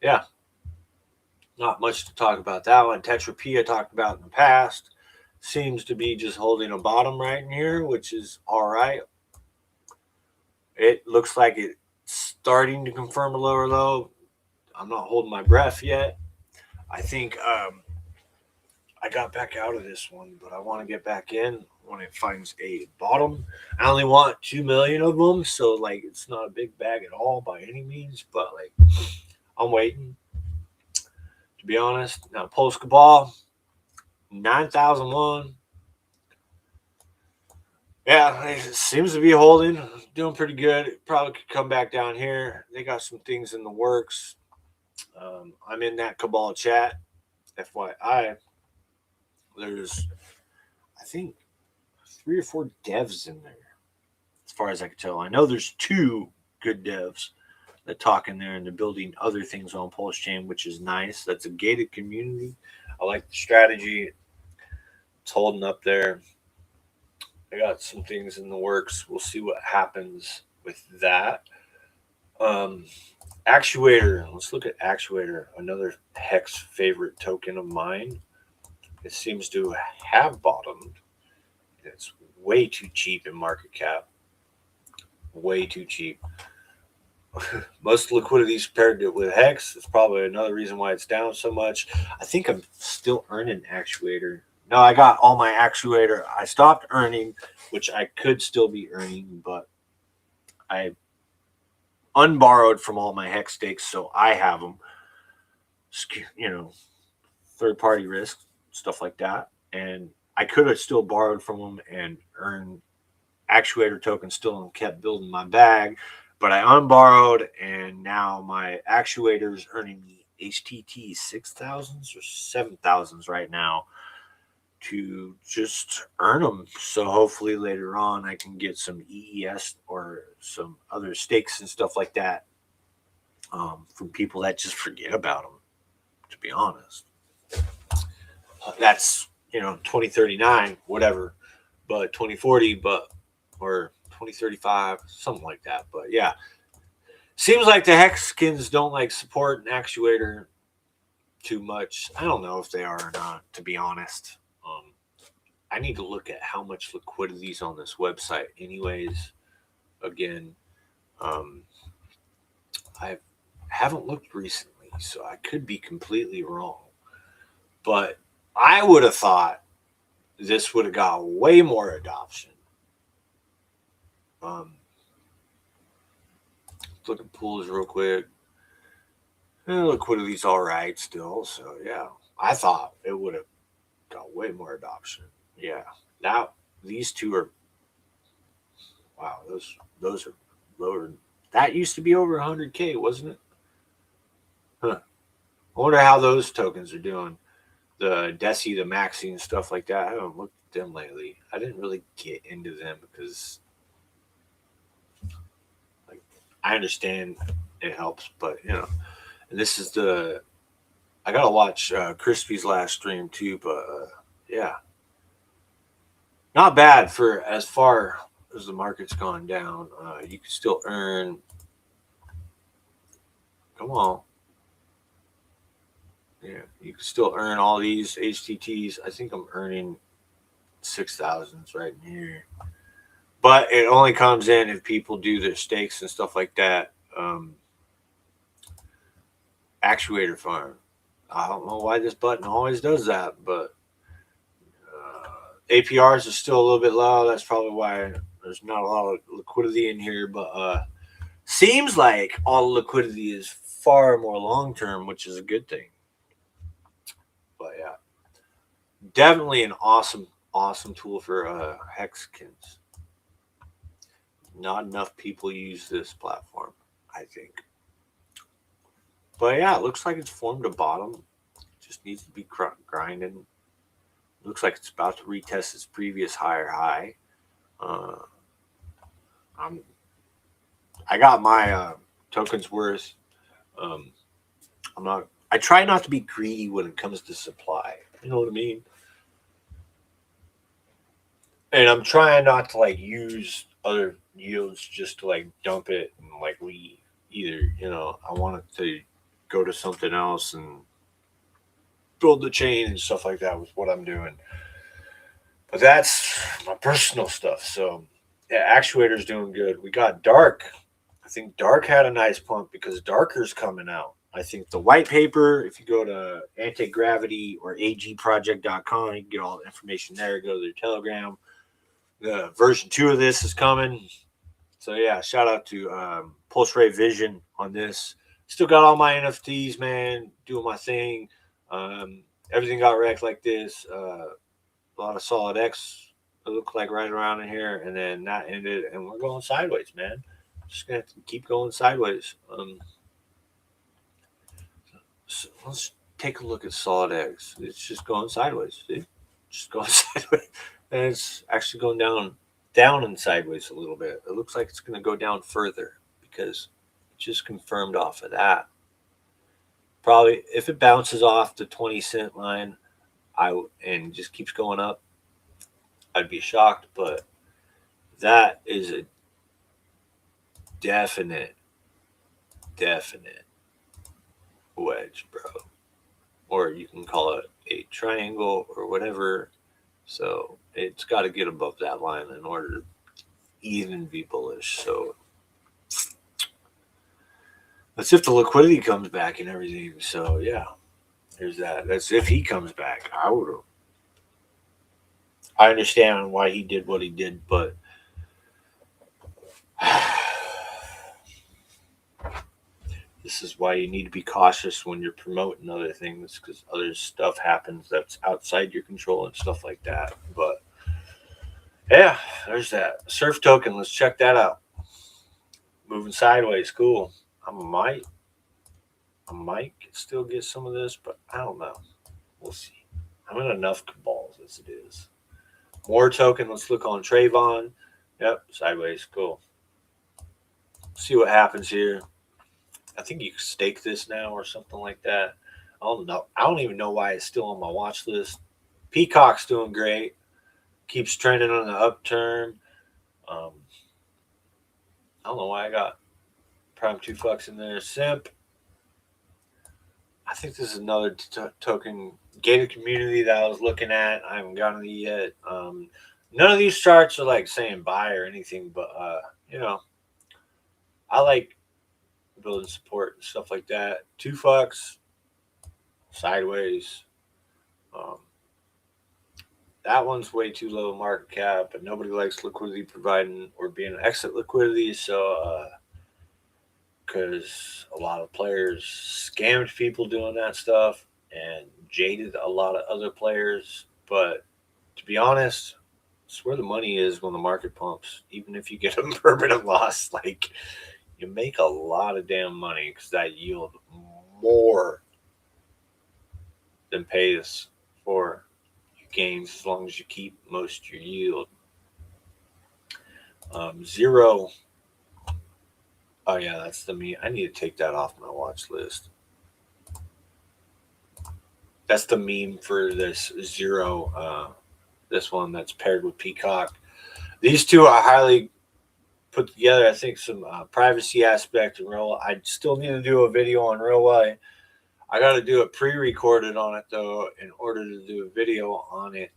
Yeah, not much to talk about that one. Tetra P I talked about in the past. Seems to be just holding a bottom right in here, which is all right. It looks like it's starting to confirm a lower low. I'm not holding my breath yet. I think I got back out of this one, but I want to get back in when it finds a bottom. I only want 2 million of them, so like it's not a big bag at all by any means, but like I'm waiting, to be honest. Now Pulse Cabal, 9,001. Yeah, it seems to be holding, doing pretty good. It probably could come back down here. They got some things in the works. I'm in that Cabal chat, FYI. There's, I think, 3 or 4 devs in there, as far as I can tell. I know there's 2 good devs that talk in there, and they're building other things on Pulsechain, which is nice. That's a gated community. I like the strategy. It's holding up there. I got some things in the works. We'll see what happens with that. Actuator. Let's look at Actuator, another Hex favorite token of mine. It seems to have bottomed. It's way too cheap in market cap. Way too cheap. Most liquidity is paired with Hex. It's probably another reason why it's down so much. I think I'm still earning Actuator. No, I got all my Actuator. I stopped earning, which I could still be earning, but I unborrowed from all my Hex stakes, so I have them. You know, third-party risk, stuff like that. And I could have still borrowed from them and earned Actuator tokens still and kept building my bag. But I unborrowed, and now my Actuator is earning me HTT 6,000s or 7,000s right now to just earn them. So hopefully later on I can get some EES or some other stakes and stuff like that from people that just forget about them, to be honest. That's, 2039, whatever, but 2040, or 2035, something like that. But yeah, seems like the Hexkins don't like support an Actuator too much. I don't know if they are or not, to be honest. I need to look at how much liquidity is on this website anyways. Again, I haven't looked recently, so I could be completely wrong. But I would have thought this would have got way more adoption. Look at pools real quick. Liquidity's all right still, so yeah. I thought it would have got way more adoption. Yeah, Now these two are, wow, those are lower. That used to be over 100K, wasn't it? Huh. I wonder how those tokens are doing. The Deci, the Maxi, and stuff like that. I haven't looked at them lately. I didn't really get into them because, like, I understand it helps, but and this is the. I gotta watch Crispy's last stream too, but yeah, not bad for as far as the market's gone down. You can still earn. Come on. Yeah, you can still earn all these HTTs. I think I'm earning 6,000s right in here. But it only comes in if people do their stakes and stuff like that. Actuator farm. I don't know why this button always does that, but APRs are still a little bit low. That's probably why there's not a lot of liquidity in here. But seems like all the liquidity is far more long term, which is a good thing. But yeah, definitely an awesome tool for hexkins. Not enough people use this platform, I think. But yeah, it looks like it's formed a bottom. It just needs to be grinding. Looks like it's about to retest its previous higher high. I got my tokens worth. I'm not. I try not to be greedy when it comes to supply. You know what I mean? And I'm trying not to like use other yields just to like dump it and like leave either. I want it to go to something else and build the chain and stuff like that was what I'm doing. But that's my personal stuff. So yeah, actuator's doing good. We got Dark. I think Dark had a nice pump because Darker's coming out. I think the white paper, if you go to anti-gravity or agproject.com, you can get all the information there. Go to their Telegram. The version 2 of this is coming. So yeah, shout out to Pulsechain Vision on this. Still got all my NFTs, man. Doing my thing. Everything got wrecked like this. A lot of solid X. It looked like right around in here, and then that ended, and we're going sideways, man. Just gonna have to keep going sideways. So let's take a look at solid X. It's just going sideways. See? Just going sideways, and it's actually going down and sideways a little bit. It looks like it's going to go down further because it just confirmed off of that. Probably if it bounces off the 20-cent line, and just keeps going up, I'd be shocked. But that is a definite wedge, bro. Or you can call it a triangle or whatever. So it's got to get above that line in order to even be bullish. So that's if the liquidity comes back and everything. So yeah, there's that. That's if he comes back. I understand why he did what he did, but this is why you need to be cautious when you're promoting other things because other stuff happens that's outside your control and stuff like that. But yeah, there's that surf token. Let's check that out. Moving sideways, cool. I might still get some of this, but I don't know. We'll see. I'm in enough cabals as it is. More token. Let's look on Trayvon. Yep, sideways, cool. See what happens here. I think you can stake this now or something like that. I don't know. I don't even know why it's still on my watch list. Peacock's doing great. Keeps trending on the upturn. I don't know why I got Prime 2 fucks in there. Simp. I think this is another token gated community that I was looking at. I haven't gotten it yet. None of these charts are like saying buy or anything, but I like building support and stuff like that. 2 fucks, sideways. That one's way too low market cap, but nobody likes liquidity providing or being an exit liquidity. So, because a lot of players scammed people doing that stuff and jaded a lot of other players. But to be honest, It's where the money is when the market pumps. Even if you get a permanent loss, like you make a lot of damn money because that yield more than pays for your gains as long as you keep most of your yield. Zero. Oh yeah, that's the meme. I need to take that off my watch list. That's the meme for this zero. This one that's paired with Peacock. These two are highly put together. I think some privacy aspect and real. I still need to do a video on real way. I got to do it pre-recorded on it though, in order to do a video on it,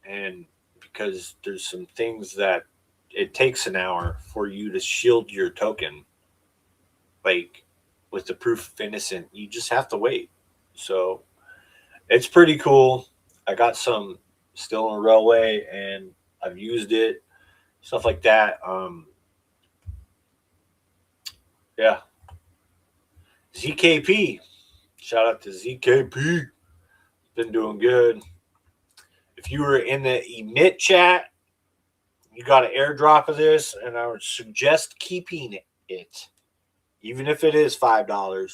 and because there's some things that it takes an hour for you to shield your token, like with the proof of innocent, you just have to wait. So it's pretty cool. I got some still in railway, and I've used it, stuff like that. Yeah. ZKP. Shout out to ZKP. Been doing good. If you were in the emit chat, you got an airdrop of this, and I would suggest keeping it, even if it is $5.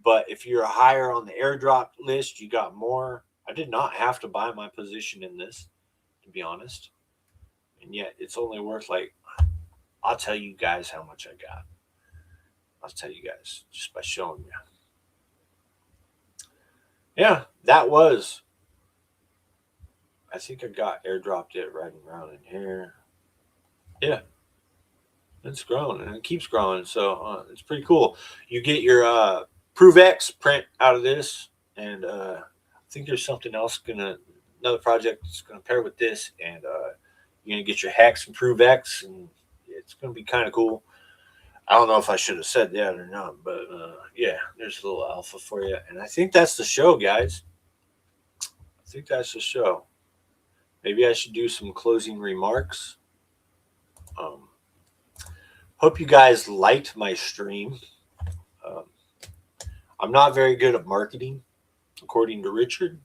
But if you're higher on the airdrop list, you got more. I did not have to buy my position in this, to be honest. And yet it's only worth, like, I'll tell you guys how much I got. I'll tell you guys just by showing you. Yeah, that was. I think I got airdropped it right around in here. Yeah. It's growing, and it keeps growing. So it's pretty cool. You get your ProveX print out of this, and I think there's something else another project that's gonna pair with this, and you're gonna get your Hex and ProveX, and it's gonna be kind of cool. I don't know if I should have said that or not, but yeah, there's a little alpha for you, and I think that's the show, guys. I think that's the show. Maybe I should do some closing remarks. Hope you guys liked my stream. I'm not very good at marketing, according to Richard,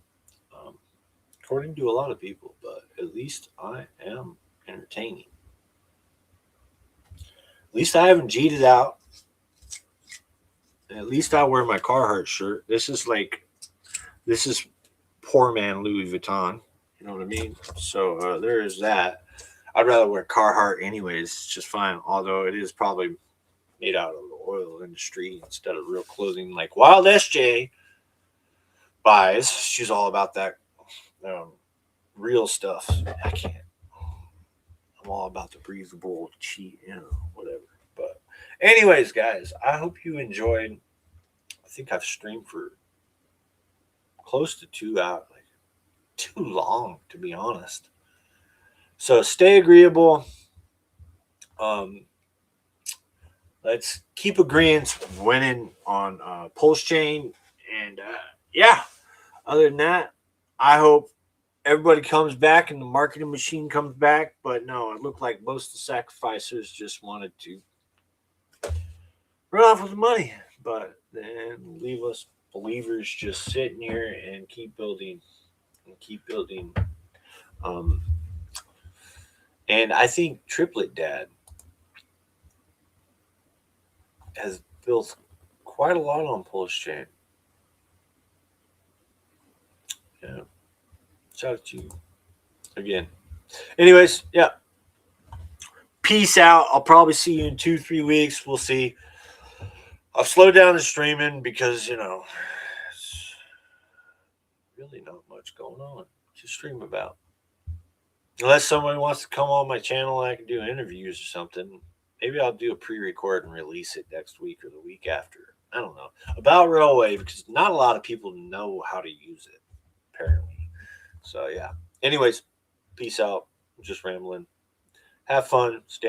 according to a lot of people, but at least I am entertaining. At least I haven't cheated out. And at least I wear my Carhartt shirt. This is poor man Louis Vuitton. You know what I mean? So there is that. I'd rather wear Carhartt anyways. It's just fine. Although it is probably made out of the oil industry instead of real clothing like Wild SJ buys. She's all about that real stuff. I can't. I'm all about the breathable cheat, whatever. But anyways, guys, I hope you enjoyed. I think I've streamed for close to 2 hours. Like, too long, to be honest. So stay agreeable. Let's keep agreeing winning on Pulsechain. And yeah, other than that, I hope everybody comes back and the marketing machine comes back. But no, it looked like most of the sacrificers just wanted to run off with the money, but then leave us believers just sitting here and keep building and keep building. And I think Triplet Dad has built quite a lot on Pulsechain. Yeah. Shout out to you again. Anyways, yeah. Peace out. I'll probably see you in 2-3 weeks. We'll see. I've slowed down the streaming because, it's really not much going on to stream about. Unless somebody wants to come on my channel and I can do interviews or something. Maybe I'll do a pre-record and release it next week or the week after. I don't know. About Railway, because not a lot of people know how to use it, apparently. So, yeah. Anyways, peace out. I'm just rambling. Have fun. Stay